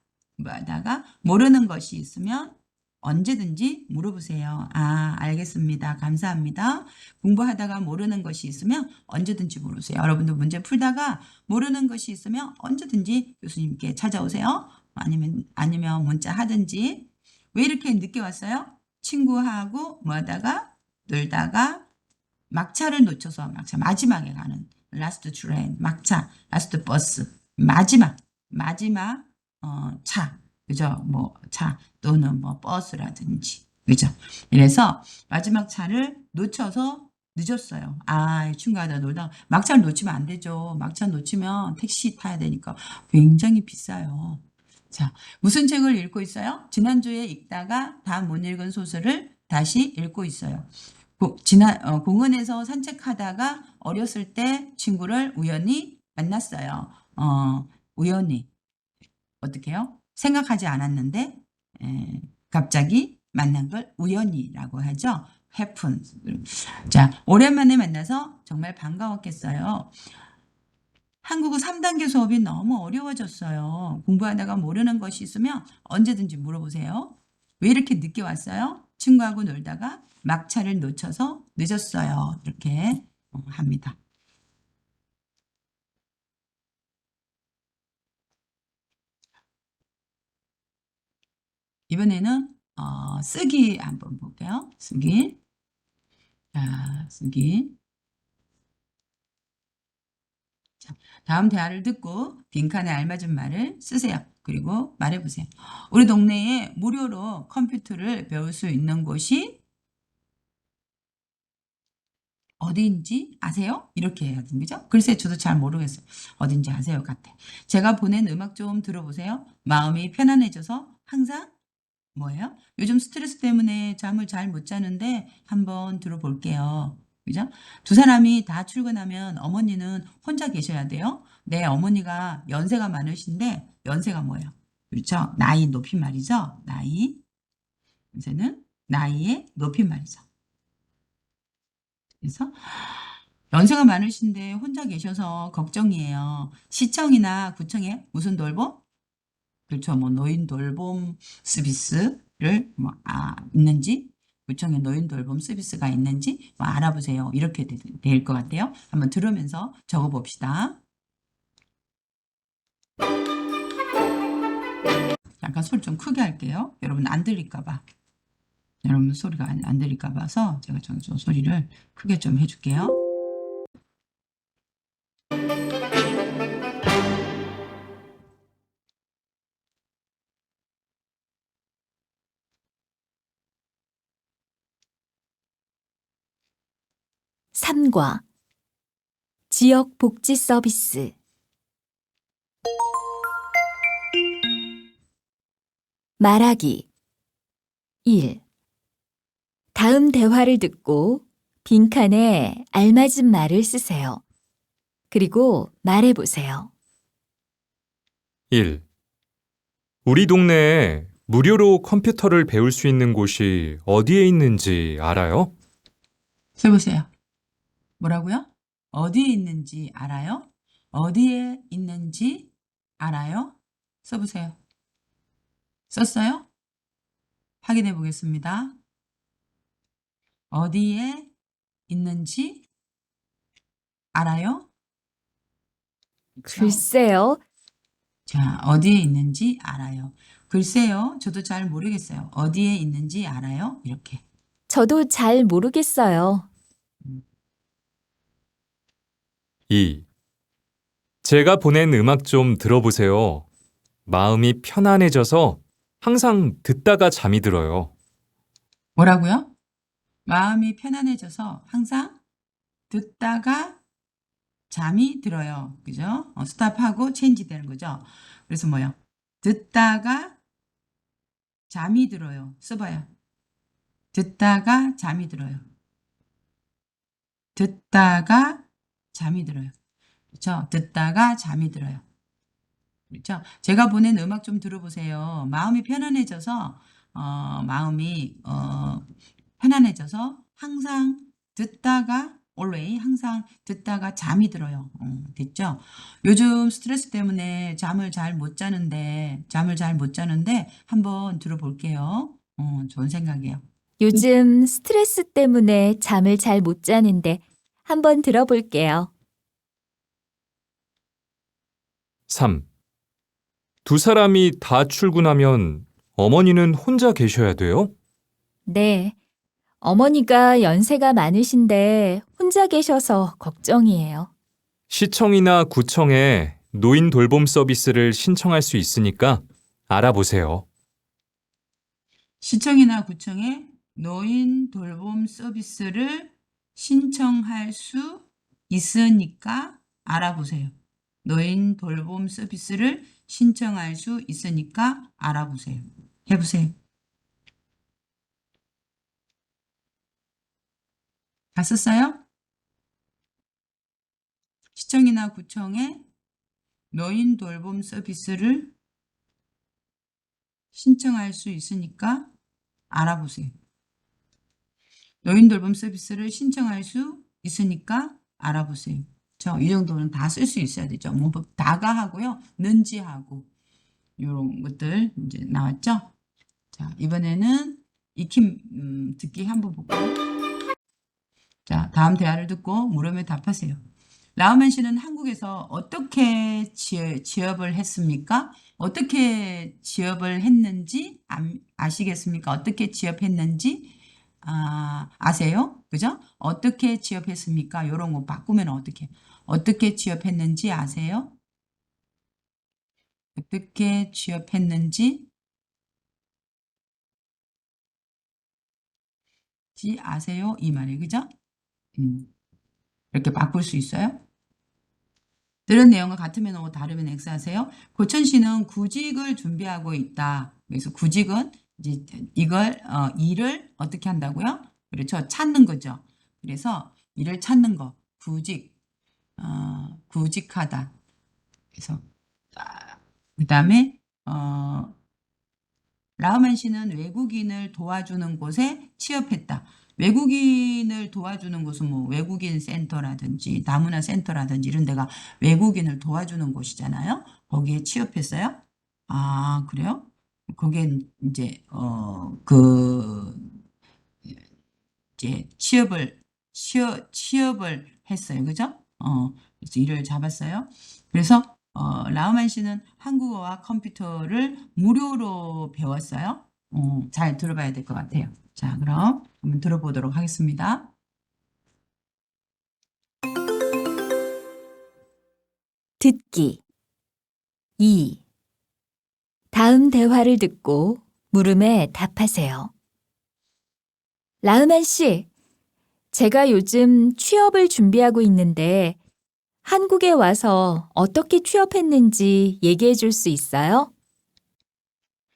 모르는 것이 있으면 언제든지 물어보세요. 알겠습니다. 감사합니다. 공부하다가 모르는 것이 있으면 언제든지 물어보세요. 여러분도 문제 풀다가 모르는 것이 있으면 언제든지 교수님께 찾아오세요. 아니면 문자 하든지. 왜 이렇게 늦게 왔어요? 친구하고 뭐 하다가 놀다가 막차를 놓쳐서 마지막에 가는 라스트 트레인, 막차, 라스트 버스, 마지막 차, 그죠? 뭐 차 또는 뭐 버스라든지, 그죠? 이래서 마지막 차를 놓쳐서 늦었어요. 친구하다 놀다 막차를 놓치면 안 되죠. 막차 놓치면 택시 타야 되니까 굉장히 비싸요. 자, 무슨 책을 읽고 있어요? 지난주에 읽다가 다 못 읽은 소설을 다시 읽고 있어요. 공원에서 산책하다가 어렸을 때 친구를 우연히 만났어요. 우연히. 어떻게 해요? 생각하지 않았는데 갑자기 만난 걸 우연히라고 하죠. happen. 자, 오랜만에 만나서 정말 반가웠겠어요. 한국어 3단계 수업이 너무 어려워졌어요. 공부하다가 모르는 것이 있으면 언제든지 물어보세요. 왜 이렇게 늦게 왔어요? 친구하고 놀다가 막차를 놓쳐서 늦었어요. 이렇게 합니다. 이번에는 쓰기 한번 볼게요. 쓰기. 자, 쓰기. 자, 다음 대화를 듣고 빈칸에 알맞은 말을 쓰세요. 그리고 말해보세요. 우리 동네에 무료로 컴퓨터를 배울 수 있는 곳이 어디인지 아세요? 이렇게 해야 되는 거죠? 글쎄 저도 잘 모르겠어요. 어딘지 아세요? 같아. 제가 보낸 음악 좀 들어보세요. 마음이 편안해져서 항상 뭐예요? 요즘 스트레스 때문에 잠을 잘 못 자는데 한번 들어볼게요. 그죠? 두 사람이 다 출근하면 어머니는 혼자 계셔야 돼요. 내 어머니가 연세가 많으신데 연세가 뭐예요? 그렇죠? 나이 높임말이죠. 나이. 연세는 나이의 높임말이죠. 그래서 연세가 많으신데 혼자 계셔서 걱정이에요. 시청이나 구청에 무슨 돌봄? 그렇죠. 뭐 노인 돌봄 서비스를 있는지, 구청에 노인 돌봄 서비스가 있는지 알아보세요. 이렇게 될 것 같아요. 한번 들으면서 적어봅시다. 잠깐 소리 좀 크게 할게요. 여러분 안 들릴까 봐. 여러분 소리가 안 들릴까 봐서 제가 좀 소리를 크게 좀 해줄게요. 삼과 지역 복지 서비스 말하기 1. 다음 대화를 듣고 빈칸에 알맞은 말을 쓰세요. 그리고 말해보세요. 1. 우리 동네에 무료로 컴퓨터를 배울 수 있는 곳이 어디에 있는지 알아요? 써보세요. 뭐라고요? 어디에 있는지 알아요? 어디에 있는지 알아요? 써보세요. 썼어요? 확인해 보겠습니다. 어디에 있는지 알아요? 그렇죠? 글쎄요. 자, 어디에 있는지 알아요. 글쎄요, 저도 잘 모르겠어요. 어디에 있는지 알아요? 이렇게. 저도 잘 모르겠어요. 2. 제가 보낸 음악 좀 들어보세요. 마음이 편안해져서 항상 듣다가 잠이 들어요. 뭐라고요? 마음이 편안해져서 항상 듣다가 잠이 들어요. 그죠? 스탑하고 체인지 되는 거죠. 그래서 뭐요? 듣다가 잠이 들어요. 써봐요. 듣다가 잠이 들어요. 듣다가 잠이 들어요. 그렇죠? 듣다가 잠이 들어요. 그렇죠? 제가 보낸 음악 좀 들어보세요. 마음이 편안해져서 마음이 편안해져서 항상 듣다가 always 항상 듣다가 잠이 들어요. 됐죠? 요즘 스트레스 때문에 잠을 잘 못 자는데 한번 들어볼게요. 좋은 생각이에요. 요즘 스트레스 때문에 잠을 잘 못 자는데 한번 들어볼게요. 3. 두 사람이 다 출근하면 어머니는 혼자 계셔야 돼요? 네. 어머니가 연세가 많으신데 혼자 계셔서 걱정이에요. 시청이나 구청에 노인 돌봄 서비스를 신청할 수 있으니까 알아보세요. 시청이나 구청에 노인 돌봄 서비스를 신청할 수 있으니까 알아보세요. 노인 돌봄 서비스를 신청할 수 있으니까 알아보세요. 해보세요. 다 썼어요? 시청이나 구청에 노인 돌봄 서비스를 신청할 수 있으니까 알아보세요. 노인 돌봄 서비스를 신청할 수 있으니까 알아보세요. 이 정도는 다 쓸 수 있어야 되죠. 문법 다가 하고요. 는지 하고 이런 것들 이제 나왔죠. 자, 이번에는 익힘 듣기 한번 볼까요? 자, 다음 대화를 듣고 물음에 답하세요. 라우멘 씨는 한국에서 어떻게 취업을 했습니까? 어떻게 취업을 했는지 아시겠습니까? 어떻게 취업했는지 아세요? 그죠? 어떻게 취업했습니까? 이런 거 바꾸면 어떻게 취업했는지 아세요? 어떻게 취업했는지 아세요? 이 말이에요. 그죠? 이렇게 바꿀 수 있어요? 들은 내용과 같으면 O, 다르면 X 하세요. 고천 씨는 구직을 준비하고 있다. 그래서 구직은 이제 이걸 일을 어떻게 한다고요? 그렇죠. 찾는 거죠. 그래서 일을 찾는 거, 구직하다. 그래서 그다음에 라흐만 씨는 외국인을 도와주는 곳에 취업했다. 외국인을 도와주는 곳은 뭐 외국인 센터라든지 다문화 센터라든지 이런 데가 외국인을 도와주는 곳이잖아요. 거기에 취업했어요? 아, 그래요? 거기엔 이제 이제 취업을 했어요. 그죠? 그래서 일을 잡았어요. 그래서 라흐만 씨는 한국어와 컴퓨터를 무료로 배웠어요. 잘 들어봐야 될 것 같아요. 자, 그럼 한번 들어보도록 하겠습니다. 듣기 2. 다음 대화를 듣고 물음에 답하세요. 라흐만 씨, 제가 요즘 취업을 준비하고 있는데 한국에 와서 어떻게 취업했는지 얘기해 줄 수 있어요?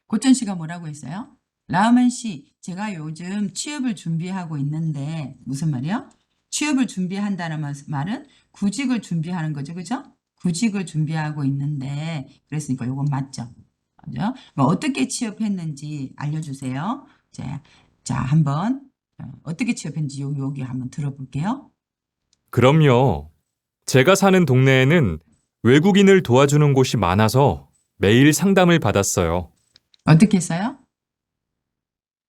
고천 씨가 뭐라고 했어요? 라흐만 씨, 제가 요즘 취업을 준비하고 있는데 무슨 말이요? 취업을 준비한다는 말은 구직을 준비하는 거죠. 그죠? 구직을 준비하고 있는데 그랬으니까 이건 맞죠? 그죠? 그럼 어떻게 취업했는지 알려주세요. 자, 한번 어떻게 취업했는지 여기 한번 들어볼게요. 그럼요. 제가 사는 동네에는 외국인을 도와주는 곳이 많아서 매일 상담을 받았어요. 어떻게 했어요?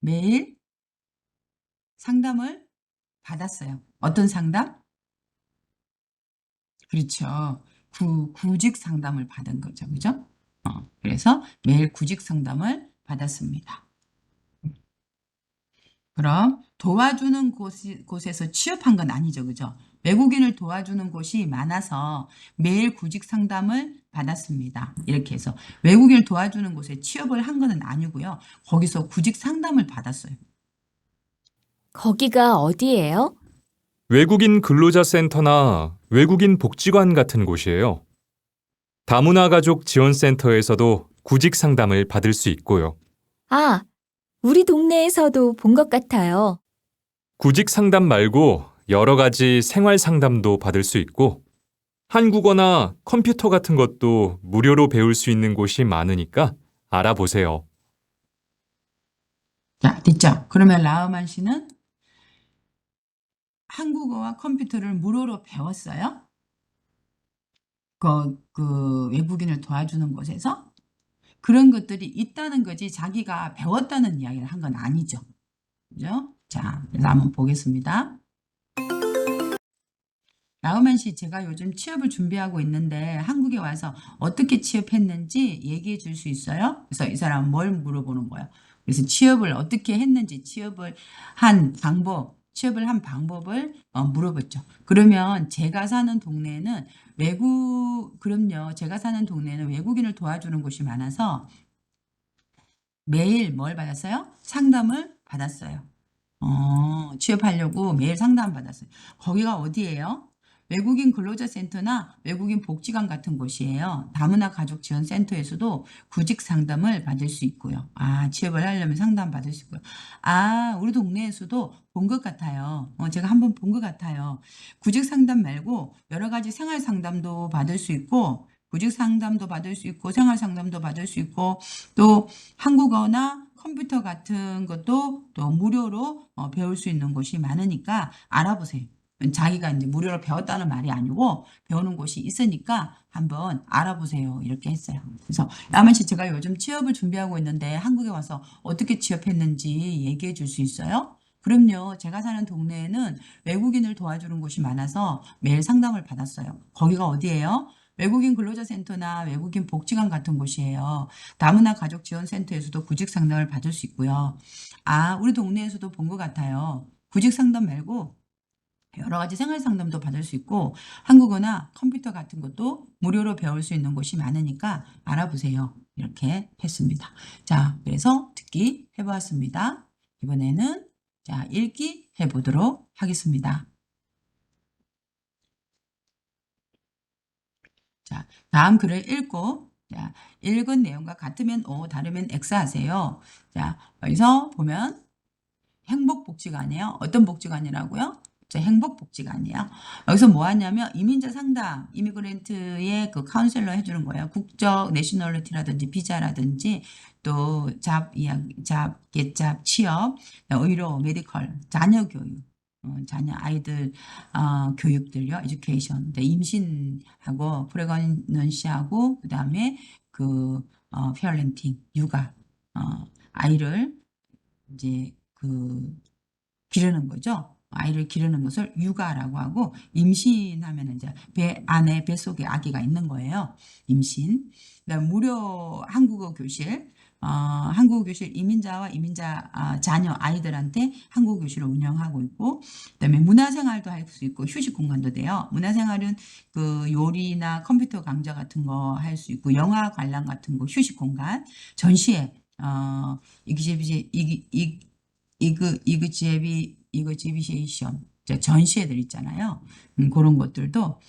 매일 상담을 받았어요. 어떤 상담? 그렇죠. 구직 상담을 받은 거죠. 그죠? 그래서 매일 구직 상담을 받았습니다. 그럼 도와주는 곳에서 취업한 건 아니죠. 그죠? 외국인을 도와주는 곳이 많아서 매일 구직 상담을 받았습니다. 이렇게 해서 외국인을 도와주는 곳에 취업을 한 건 아니고요. 거기서 구직 상담을 받았어요. 거기가 어디예요? 외국인 근로자 센터나 외국인 복지관 같은 곳이에요. 다문화 가족 지원센터에서도 구직 상담을 받을 수 있고요. 아, 우리 동네에서도 본 것 같아요. 구직 상담 말고 여러 가지 생활 상담도 받을 수 있고, 한국어나 컴퓨터 같은 것도 무료로 배울 수 있는 곳이 많으니까 알아보세요. 자, 됐죠? 그러면 라흐만 씨는 한국어와 컴퓨터를 무료로 배웠어요? 그 외국인을 도와주는 곳에서? 그런 것들이 있다는 거지 자기가 배웠다는 이야기를 한 건 아니죠. 그죠? 자, 그래서 한번 보겠습니다. 라흐만 씨, 제가 요즘 취업을 준비하고 있는데 한국에 와서 어떻게 취업했는지 얘기해 줄 수 있어요? 그래서 이 사람은 뭘 물어보는 거예요? 그래서 취업을 어떻게 했는지 취업을 한 방법을 물어봤죠. 그러면 제가 사는 동네에는 그럼요. 제가 사는 동네에는 외국인을 도와주는 곳이 많아서 매일 뭘 받았어요? 상담을 받았어요. 취업하려고 매일 상담 받았어요. 거기가 어디예요? 외국인 근로자 센터나 외국인 복지관 같은 곳이에요. 다문화 가족 지원 센터에서도 구직 상담을 받을 수 있고요. 아, 취업을 하려면 상담 받을 수 있고요. 아, 우리 동네에서도 본 것 같아요. 제가 한번 본 것 같아요. 구직 상담 말고 여러 가지 생활 상담도 받을 수 있고, 구직 상담도 받을 수 있고, 생활 상담도 받을 수 있고, 또 한국어나 컴퓨터 같은 것도 또 무료로 배울 수 있는 곳이 많으니까 알아보세요. 자기가 이제 무료로 배웠다는 말이 아니고 배우는 곳이 있으니까 한번 알아보세요. 이렇게 했어요. 그래서 라만 씨, 제가 요즘 취업을 준비하고 있는데 한국에 와서 어떻게 취업했는지 얘기해 줄 수 있어요? 그럼요. 제가 사는 동네에는 외국인을 도와주는 곳이 많아서 매일 상담을 받았어요. 거기가 어디예요? 외국인 근로자 센터나 외국인 복지관 같은 곳이에요. 다문화 가족 지원센터에서도 구직 상담을 받을 수 있고요. 아, 우리 동네에서도 본 것 같아요. 구직 상담 말고 여러 가지 생활 상담도 받을 수 있고 한국어나 컴퓨터 같은 것도 무료로 배울 수 있는 곳이 많으니까 알아보세요. 이렇게 했습니다. 자, 그래서 듣기 해보았습니다. 이번에는 자, 읽기 해보도록 하겠습니다. 자, 다음 글을 읽고 자, 읽은 내용과 같으면 O, 다르면 X 하세요. 자, 여기서 보면 행복복지관이에요. 어떤 복지관이라고요? 저 행복복지관이에요. 여기서 뭐 하냐면 이민자 상담, 이미그랜트의 그 카운셀러 해주는 거예요. 국적, 내셔널리티라든지 비자라든지 또 잡 이야기, get잡, 취업, 의료, 메디컬, 자녀 교육, 자녀 아이들 교육들요, 에듀케이션, 임신하고 프레거넌시하고 그다음에 그 페어렌팅, 육아, 아이를 이제 기르는 거죠. 아이를 기르는 것을 육아라고 하고 임신하면 이제 배 안에 뱃속에 아기가 있는 거예요. 임신. 그다음 무료 한국어 교실. 한국어 교실 이민자와 이민자 자녀 아이들한테 한국어 교실을 운영하고 있고 그다음에 문화생활도 할 수 있고 휴식 공간도 돼요. 문화생활은 그 요리나 컴퓨터 강좌 같은 거 할 수 있고 영화 관람 같은 거 휴식 공간 전시회 이그지비시에이션 전시회들 있잖아요. 그런 것들도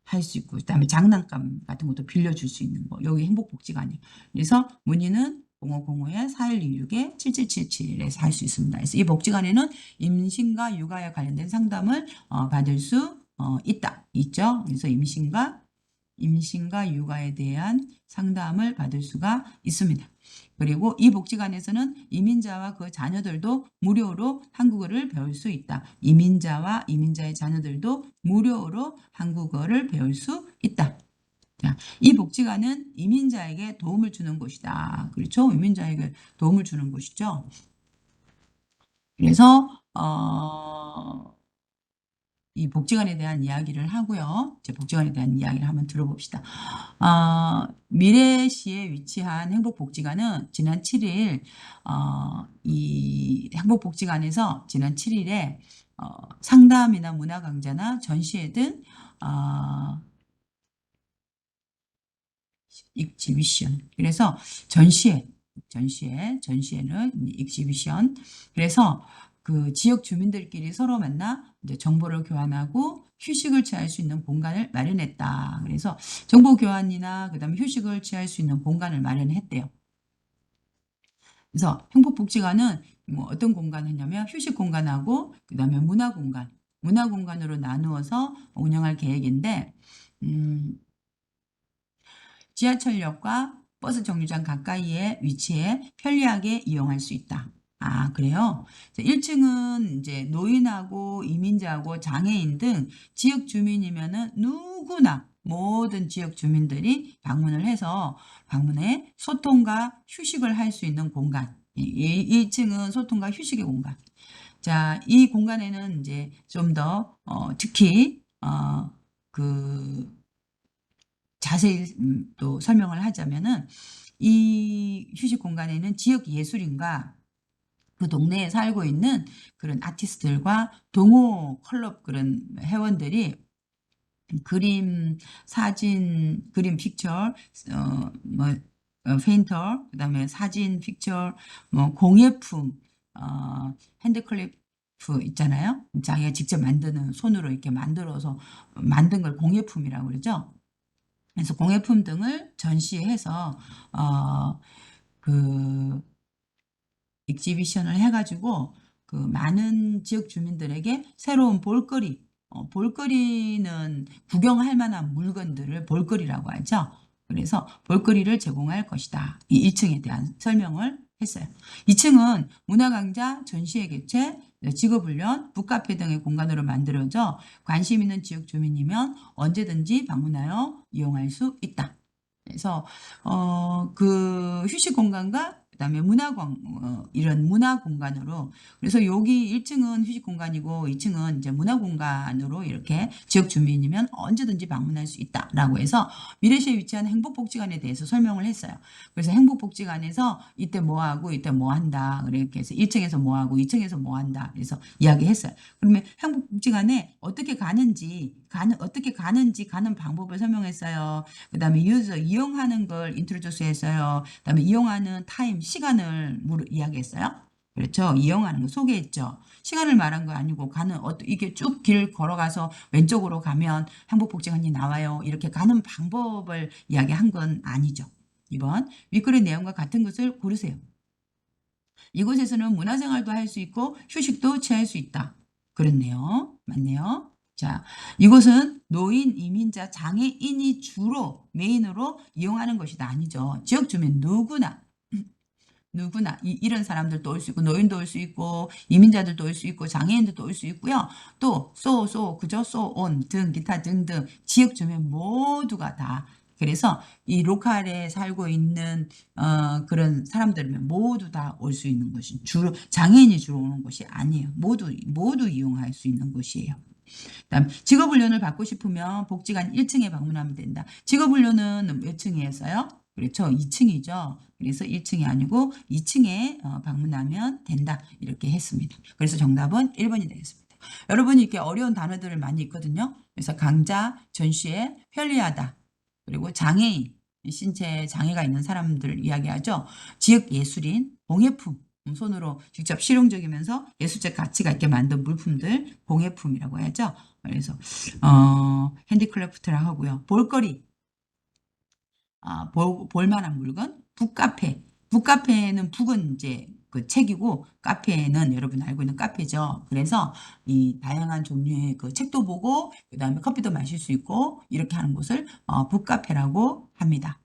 할 수 있고 그다음에 장난감 같은 것도 빌려줄 수 있는 거. 여기 행복복지관이에요. 그래서 문의는 0505-4126-7777에서 할 수 있습니다. 그래서 이 복지관에는 임신과 육아에 관련된 상담을 받을 수 있죠. 그래서 임신과 육아에 대한 상담을 받을 수가 있습니다. 그리고 이 복지관에서는 이민자와 그 자녀들도 무료로 한국어를 배울 수 있다. 이민자와 이민자의 자녀들도 무료로 한국어를 배울 수 있다. 자, 이 복지관은 이민자에게 도움을 주는 곳이다. 그렇죠? 이민자에게 도움을 주는 곳이죠. 그래서 이 복지관에 대한 이야기를 하고요. 이제 복지관에 대한 이야기를 한번 들어봅시다. 미래시에 위치한 행복복지관은 지난 7일 이 행복복지관에서 지난 7일에 상담이나 문화강좌나 전시회 등 익지비션. 그래서 전시회는 익지비션. 그래서 그 지역 주민들끼리 서로 만나 이제 정보를 교환하고 휴식을 취할 수 있는 공간을 마련했다. 그래서 정보 교환이나 그다음에 휴식을 취할 수 있는 공간을 마련했대요. 그래서 행복복지관은 뭐 어떤 공간을 했냐면 휴식 공간하고 그다음에 문화 공간으로 나누어서 운영할 계획인데 지하철역과 버스 정류장 가까이에 위치해 편리하게 이용할 수 있다. 그래요? 1층은 이제 노인하고 이민자하고 장애인 등 지역 주민이면은 누구나 모든 지역 주민들이 방문해 소통과 휴식을 할 수 있는 공간. 1층은 소통과 휴식의 공간. 자, 이 공간에는 이제 좀 더 특히 자세히 또 설명을 하자면은 이 휴식 공간에는 지역 예술인과 그 동네에 살고 있는 그런 아티스트들과 동호 클럽 그런 회원들이 그림, 사진, 그림 픽처, 페인터, 그다음에 사진, 픽처, 뭐 공예품, 핸드크래프트 있잖아요. 자기가 직접 만드는 손으로 이렇게 만들어서 만든 걸 공예품이라고 그러죠. 그래서 공예품 등을 전시해서 그 익지비션을 해가지고 그 많은 지역 주민들에게 새로운 볼거리는 구경할 만한 물건들을 볼거리라고 하죠. 그래서 볼거리를 제공할 것이다. 이 1층에 대한 설명을 했어요. 2층은 문화강좌, 전시회 개최, 직업훈련, 북카페 등의 공간으로 만들어져 관심 있는 지역 주민이면 언제든지 방문하여 이용할 수 있다. 그래서 그 휴식 공간과 그다음에 이런 문화 공간으로 그래서 여기 1층은 휴식 공간이고 2층은 이제 문화 공간으로 이렇게 지역 주민이면 언제든지 방문할 수 있다라고 해서 미래시에 위치한 행복복지관에 대해서 설명을 했어요. 그래서 행복복지관에서 이때 뭐 하고 이때 뭐 한다. 그렇게 해서 1층에서 뭐 하고 2층에서 뭐 한다. 그래서 이야기했어요. 그러면 행복복지관에 어떻게 가는지 가는 방법을 설명했어요. 그다음에 이용하는 걸 인트로듀스 했어요. 그다음에 이용하는 시간을 이야기했어요. 그렇죠. 이용하는 거 소개했죠. 시간을 말한 거 아니고 이게 쭉 길 걸어가서 왼쪽으로 가면 행복복지관이 나와요. 이렇게 가는 방법을 이야기한 건 아니죠. 2번 윗글의 내용과 같은 것을 고르세요. 이곳에서는 문화생활도 할 수 있고 휴식도 취할 수 있다. 그렇네요. 맞네요. 자, 이곳은 노인, 이민자, 장애인이 주로 메인으로 이용하는 것이다. 아니죠. 지역 주민 누구나 이런 사람들도 올 수 있고 노인도 올 수 있고 이민자들도 올 수 있고 장애인들도 올 수 있고요. 또 그죠? 온 등 기타 등등 지역 주민 모두가 다 그래서 이 로컬에 살고 있는 그런 사람들은 모두 다 올 수 있는 것이 주로 장애인이 주로 오는 것이 아니에요. 모두 이용할 수 있는 곳이에요. 그다음 직업훈련을 받고 싶으면 복지관 1층에 방문하면 된다. 직업훈련은 몇 층이었어요? 그렇죠. 2층이죠. 그래서 1층이 아니고 2층에 방문하면 된다. 이렇게 했습니다. 그래서 정답은 1번이 되겠습니다. 여러분이 이렇게 어려운 단어들을 많이 있거든요. 그래서 강자, 전시회, 편리하다. 그리고 장애인, 신체 장애가 있는 사람들 이야기하죠. 지역 예술인, 공예품. 손으로 직접 실용적이면서 예술적 가치가 있게 만든 물품들 공예품이라고 하죠. 그래서 핸디크래프트라 하고요. 볼거리, 볼만한 물건, 북카페. 북카페는 북은 이제 그 책이고 카페는 여러분 알고 있는 카페죠. 그래서 이 다양한 종류의 그 책도 보고 그다음에 커피도 마실 수 있고 이렇게 하는 곳을 북카페라고 합니다.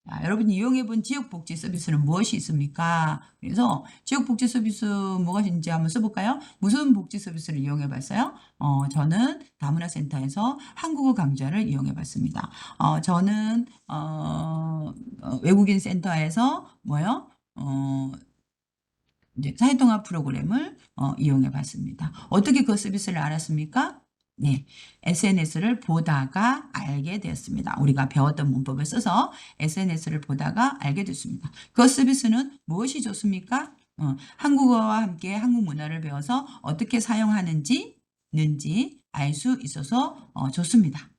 자, 여러분이 이용해본 지역복지 서비스는 무엇이 있습니까? 그래서 지역복지 서비스 뭐가 있는지 한번 써볼까요? 무슨 복지 서비스를 이용해봤어요? 저는 다문화센터에서 한국어 강좌를 이용해봤습니다. 저는 외국인 센터에서 뭐요? 이제 사회통합 프로그램을 이용해봤습니다. 어떻게 그 서비스를 알았습니까? 네, SNS를 보다가 알게 되었습니다. 우리가 배웠던 문법을 써서 SNS를 보다가 알게 됐습니다. 그 서비스는 무엇이 좋습니까? 한국어와 함께 한국 문화를 배워서 어떻게 사용하는지 알 수 있어서 좋습니다.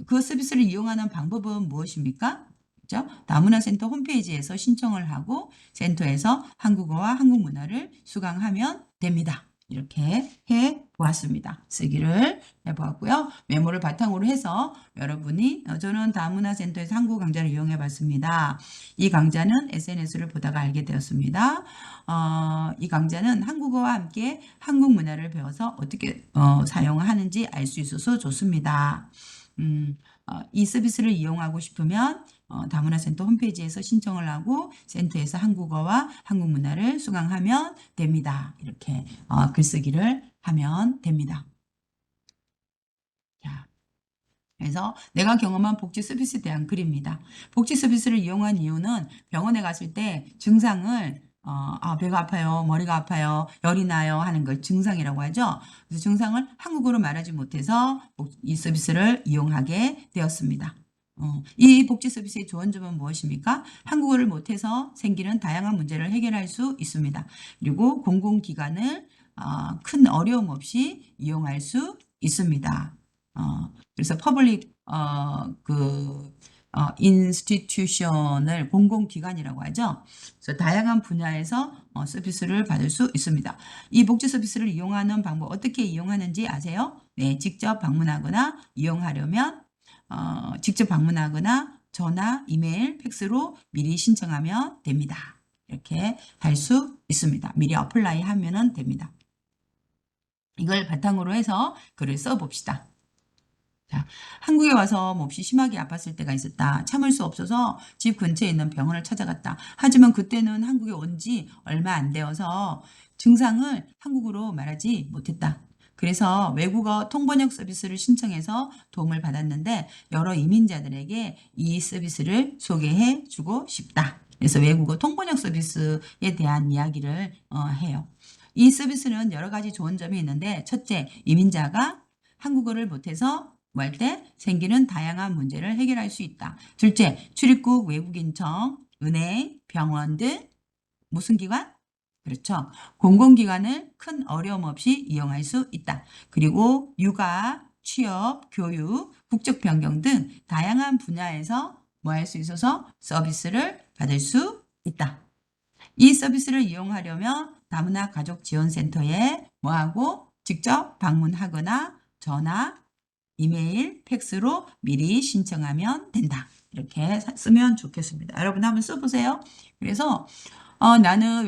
그 서비스를 이용하는 방법은 무엇입니까? 그죠? 다문화센터 홈페이지에서 신청을 하고 센터에서 한국어와 한국 문화를 수강하면 됩니다. 이렇게 해 보았습니다. 쓰기를 해 보았고요. 메모를 바탕으로 해서 여러분이 저는 다문화센터에서 한국어 강좌를 이용해 봤습니다. 이 강좌는 SNS를 보다가 알게 되었습니다. 이 강좌는 한국어와 함께 한국 문화를 배워서 어떻게 사용하는지 알 수 있어서 좋습니다. 이 서비스를 이용하고 싶으면 다문화센터 홈페이지에서 신청을 하고 센터에서 한국어와 한국 문화를 수강하면 됩니다. 이렇게 글쓰기를 하면 됩니다. 자, 그래서 내가 경험한 복지 서비스에 대한 글입니다. 복지 서비스를 이용한 이유는 병원에 갔을 때 증상을 배가 아파요, 머리가 아파요, 열이 나요 하는 걸 증상이라고 하죠. 그래서 증상을 한국어로 말하지 못해서 이 서비스를 이용하게 되었습니다. 이 복지 서비스의 좋은 점은 무엇입니까? 한국어를 못해서 생기는 다양한 문제를 해결할 수 있습니다. 그리고 공공기관을 큰 어려움 없이 이용할 수 있습니다. 그래서 퍼블릭 인스티튜션을 공공기관이라고 하죠. 그래서 다양한 분야에서 서비스를 받을 수 있습니다. 이 복지 서비스를 이용하는 방법 어떻게 이용하는지 아세요? 네, 직접 방문하거나 이용하려면 직접 방문하거나 전화, 이메일, 팩스로 미리 신청하면 됩니다. 이렇게 할 수 있습니다. 미리 어플라이 하면 됩니다. 이걸 바탕으로 해서 글을 써봅시다. 자, 한국에 와서 몹시 심하게 아팠을 때가 있었다. 참을 수 없어서 집 근처에 있는 병원을 찾아갔다. 하지만 그때는 한국에 온 지 얼마 안 되어서 증상을 한국어로 말하지 못했다. 그래서 외국어 통번역 서비스를 신청해서 도움을 받았는데 여러 이민자들에게 이 서비스를 소개해 주고 싶다. 그래서 외국어 통번역 서비스에 대한 이야기를 해요. 이 서비스는 여러 가지 좋은 점이 있는데 첫째, 이민자가 한국어를 못해서 뭐 할 때 생기는 다양한 문제를 해결할 수 있다. 둘째, 출입국 외국인청, 은행, 병원 등 무슨 기관? 그렇죠. 공공기관을 큰 어려움 없이 이용할 수 있다. 그리고 육아, 취업, 교육, 국적 변경 등 다양한 분야에서 뭐 할 수 있어서 서비스를 받을 수 있다. 이 서비스를 이용하려면 다문화 가족 지원센터에 뭐하고 직접 방문하거나 전화, 이메일, 팩스로 미리 신청하면 된다. 이렇게 쓰면 좋겠습니다. 여러분 한번 써보세요. 그래서 나는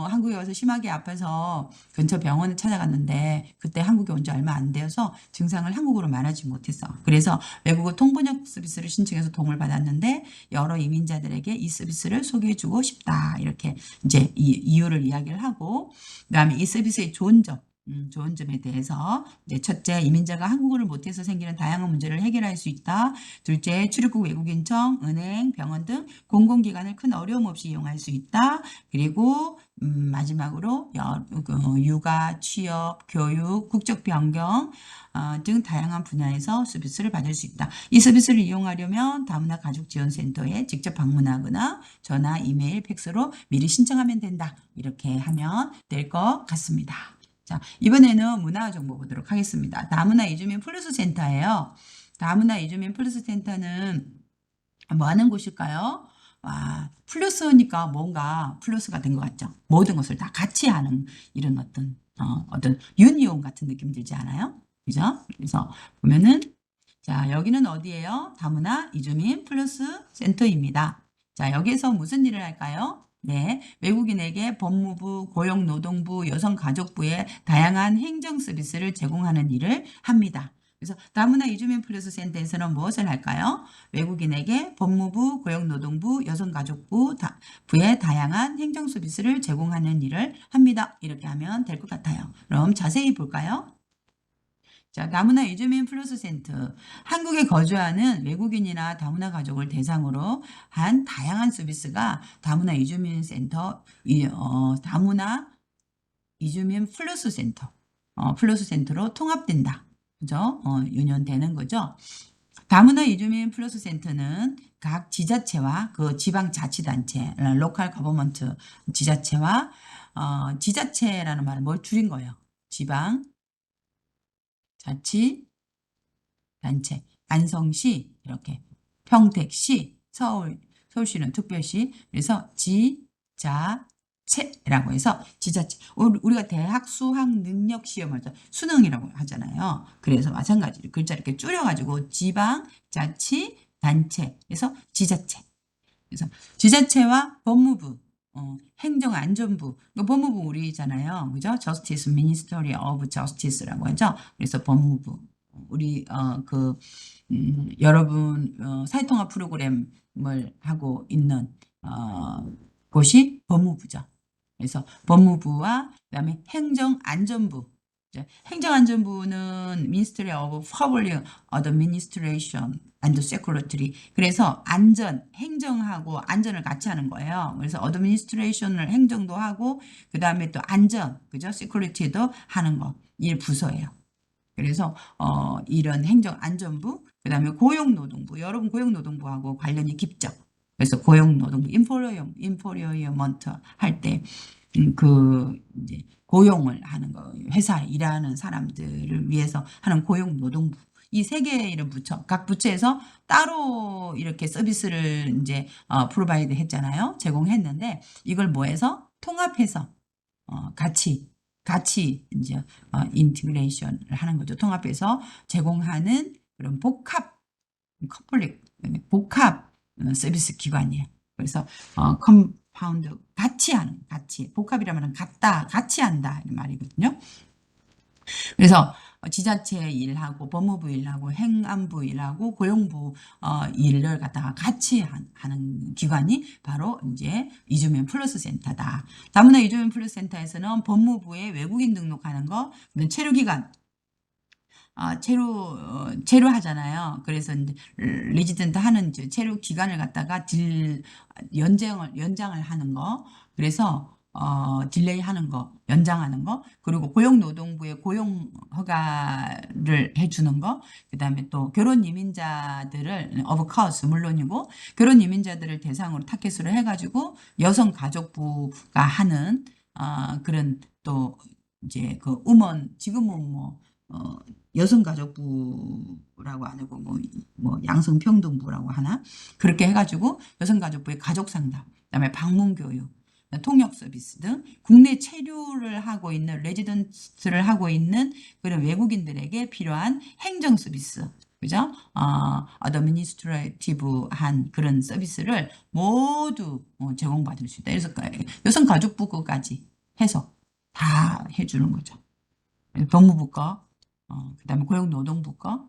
한국에 와서 심하게 아파서 근처 병원을 찾아갔는데 그때 한국에 온 지 얼마 안 되어서 증상을 한국어로 말하지 못했어. 그래서 외국어 통번역 서비스를 신청해서 도움을 받았는데 여러 이민자들에게 이 서비스를 소개해주고 싶다. 이렇게 이제 이유를 이야기를 하고 그다음에 이 서비스의 좋은 점에 대해서 이제 첫째, 이민자가 한국어를 못해서 생기는 다양한 문제를 해결할 수 있다. 둘째, 출입국 외국인청, 은행, 병원 등 공공기관을 큰 어려움 없이 이용할 수 있다. 그리고 마지막으로 육아, 취업, 교육, 국적 변경 등 다양한 분야에서 서비스를 받을 수 있다. 이 서비스를 이용하려면 다문화 가족지원센터에 직접 방문하거나 전화, 이메일, 팩스로 미리 신청하면 된다. 이렇게 하면 될 것 같습니다. 자, 이번에는 문화 정보 보도록 하겠습니다. 다문화 이주민 플러스 센터예요. 다문화 이주민 플러스 센터는 뭐 하는 곳일까요? 플러스니까 뭔가 플러스가 된 것 같죠. 모든 것을 다 같이 하는 이런 어떤 유니온 같은 느낌 들지 않아요? 그죠? 그래서 보면은 자, 여기는 어디예요? 다문화 이주민 플러스 센터입니다. 자, 여기에서 무슨 일을 할까요? 네, 외국인에게 법무부, 고용노동부, 여성가족부의 다양한 행정 서비스를 제공하는 일을 합니다. 그래서 다문화 이주민 플러스 센터에서는 무엇을 할까요? 외국인에게 법무부, 고용노동부, 여성가족부의 다양한 행정 서비스를 제공하는 일을 합니다. 이렇게 하면 될 것 같아요. 그럼 자세히 볼까요? 자, 다문화 이주민 플러스 센터. 한국에 거주하는 외국인이나 다문화 가족을 대상으로 한 다양한 서비스가 다문화 이주민 센터, 다문화 이주민 플러스 센터, 플러스 센터로 통합된다. 그죠? 유년되는 거죠. 다문화 이주민 플러스 센터는 각 지자체와 그 지방자치단체, 로컬 거버먼트 지자체와 지자체라는 말은 뭘 줄인 거예요. 지방 자치 단체, 안성시 이렇게 평택시, 서울시는 특별시 그래서 지자체라고 해서 지자체 우리가 대학 수학 능력 시험을 수능이라고 하잖아요. 그래서 마찬가지로 글자 이렇게 줄여가지고 지방 자치 단체 그래서 지자체 그래서 지자체와 법무부 행정안전부, 법무부 우리잖아요. 그죠? Justice Ministry of Justice라고 하죠. 그래서 법무부. 우리, 여러분, 사회통합 프로그램을 하고 있는, 곳이 법무부죠. 그래서 법무부와 그다음에 행정안전부. 행정안전부는 Ministry of Public Administration and Security. 그래서 행정하고 안전을 같이 하는 거예요. 그래서 administration을 행정도 하고 그다음에 또 안전, 그죠? security도 하는 거. 이 부서예요. 그래서 이런 행정안전부, 그다음에 고용노동부. 여러분 고용노동부하고 관련이 깊죠. 그래서 고용노동부, employment 할 때 이제 고용을 하는 거, 회사에 일하는 사람들을 위해서 하는 고용노동부. 이 세 개의 이런 부처, 각 부처에서 따로 이렇게 서비스를 이제 프로바이드 했잖아요. 제공했는데 이걸 뭐해서 통합해서 같이 이제 인티그레이션을 하는 거죠. 통합해서 제공하는 그런 복합 서비스 기관이에요. 그래서 컴파운드 같이 복합이라면 같이 한다 이런 말이거든요. 그래서 지자체 일하고 법무부 일하고 행안부 일하고 고용부 일을 갖다가 같이 하는 기관이 바로 이제 이주민 플러스 센터다. 다문화 이주민 플러스 센터에서는 법무부에 외국인 등록하는 거, 체류기간 체류하잖아요. 그래서 이제 레지던트 하는 체류 기간을 갖다가 연장을 하는 거. 그래서 딜레이 하는 거, 연장하는 거, 그리고 고용노동부에 고용 허가를 해주는 거, 그 다음에 또 결혼 이민자들을, of course, 물론이고, 결혼 이민자들을 대상으로 타겟으로 해가지고 여성가족부가 하는, 그런 또 이제 지금은 여성가족부라고 안 하고 양성평등부라고 하나? 그렇게 해가지고 여성가족부의 가족상담, 그다음에 방문교육, 통역 서비스 등 국내 체류를 하고 있는 레지던트를 하고 있는 그런 외국인들에게 필요한 행정 서비스 그죠? 어드미니스트레이티브한 그런 서비스를 모두 제공받을 수 있다. 그래서 여성가족부까지 해서 다 해주는 거죠. 법무부 거, 그다음에 고용노동부 거,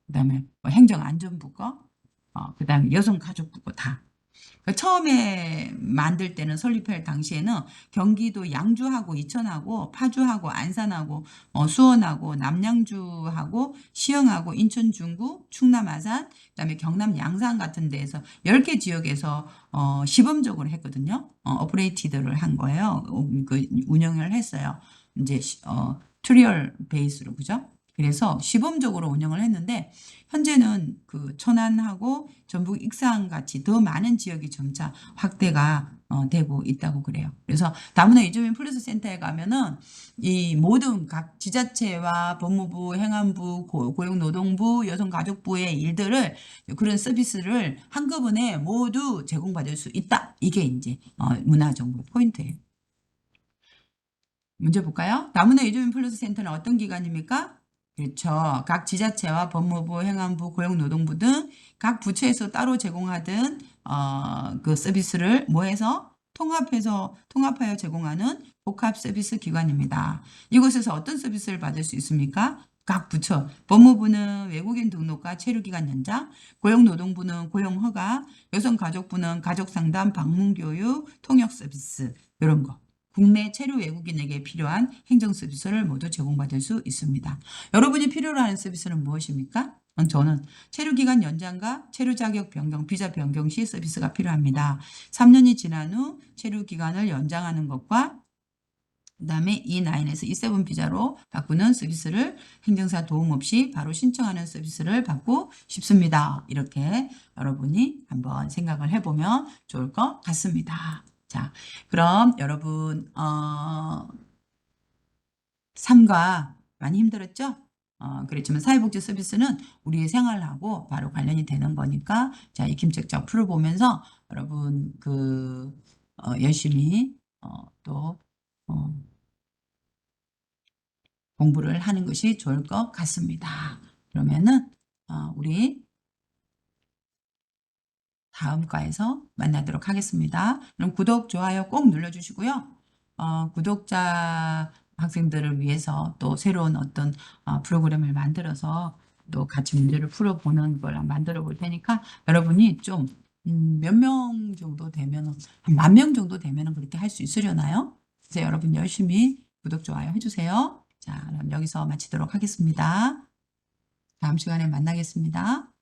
그다음에 뭐 행정안전부 거, 그다음에 여성가족부 거 다. 처음에 만들 때는 설립할 당시에는 경기도 양주하고 이천하고 파주하고 안산하고 수원하고 남양주하고 시흥하고 인천 중구 충남 아산 그다음에 경남 양산 같은 데에서 10개 지역에서 시범적으로 했거든요. 오퍼레이티드를 한 거예요. 그 운영을 했어요. 이제 트리얼 베이스로 그죠? 그래서 시범적으로 운영을 했는데 현재는 그 천안하고 전북 익산 같이 더 많은 지역이 점차 확대가 되고 있다고 그래요. 그래서 다문화 이주민 플러스 센터에 가면은 이 모든 각 지자체와 법무부, 행안부, 고용노동부, 여성가족부의 일들을 그런 서비스를 한꺼번에 모두 제공받을 수 있다. 이게 이제 문화정보 포인트예요. 문제 볼까요? 다문화 이주민 플러스 센터는 어떤 기관입니까? 그렇죠. 각 지자체와 법무부, 행안부, 고용노동부 등 각 부처에서 따로 제공하던 그 서비스를 뭐해서 통합하여 제공하는 복합 서비스 기관입니다. 이곳에서 어떤 서비스를 받을 수 있습니까? 각 부처, 법무부는 외국인 등록과 체류기간 연장, 고용노동부는 고용허가, 여성가족부는 가족상담, 방문교육, 통역 서비스 이런 거. 국내 체류 외국인에게 필요한 행정 서비스를 모두 제공받을 수 있습니다. 여러분이 필요로 하는 서비스는 무엇입니까? 저는 체류기간 연장과 체류자격 변경, 비자 변경 시 서비스가 필요합니다. 3년이 지난 후 체류기간을 연장하는 것과 그다음에 E9에서 E7 비자로 바꾸는 서비스를 행정사 도움 없이 바로 신청하는 서비스를 받고 싶습니다. 이렇게 여러분이 한번 생각을 해보면 좋을 것 같습니다. 자, 그럼 여러분 삶과 많이 힘들었죠? 그렇지만 사회복지 서비스는 우리의 생활하고 바로 관련이 되는 거니까 자, 익힘책자 풀어보면서 여러분 열심히 또 공부를 하는 것이 좋을 것 같습니다. 그러면은 우리 다음 과에서 만나도록 하겠습니다. 그럼 구독, 좋아요 꼭 눌러주시고요. 구독자 학생들을 위해서 또 새로운 어떤 프로그램을 만들어서 또 같이 문제를 풀어보는 걸 만들어 볼 테니까 여러분이 좀 몇 명 정도 되면 한 10,000명 정도 되면 그렇게 할 수 있으려나요? 그래서 여러분 열심히 구독, 좋아요 해주세요. 자, 그럼 여기서 마치도록 하겠습니다. 다음 시간에 만나겠습니다.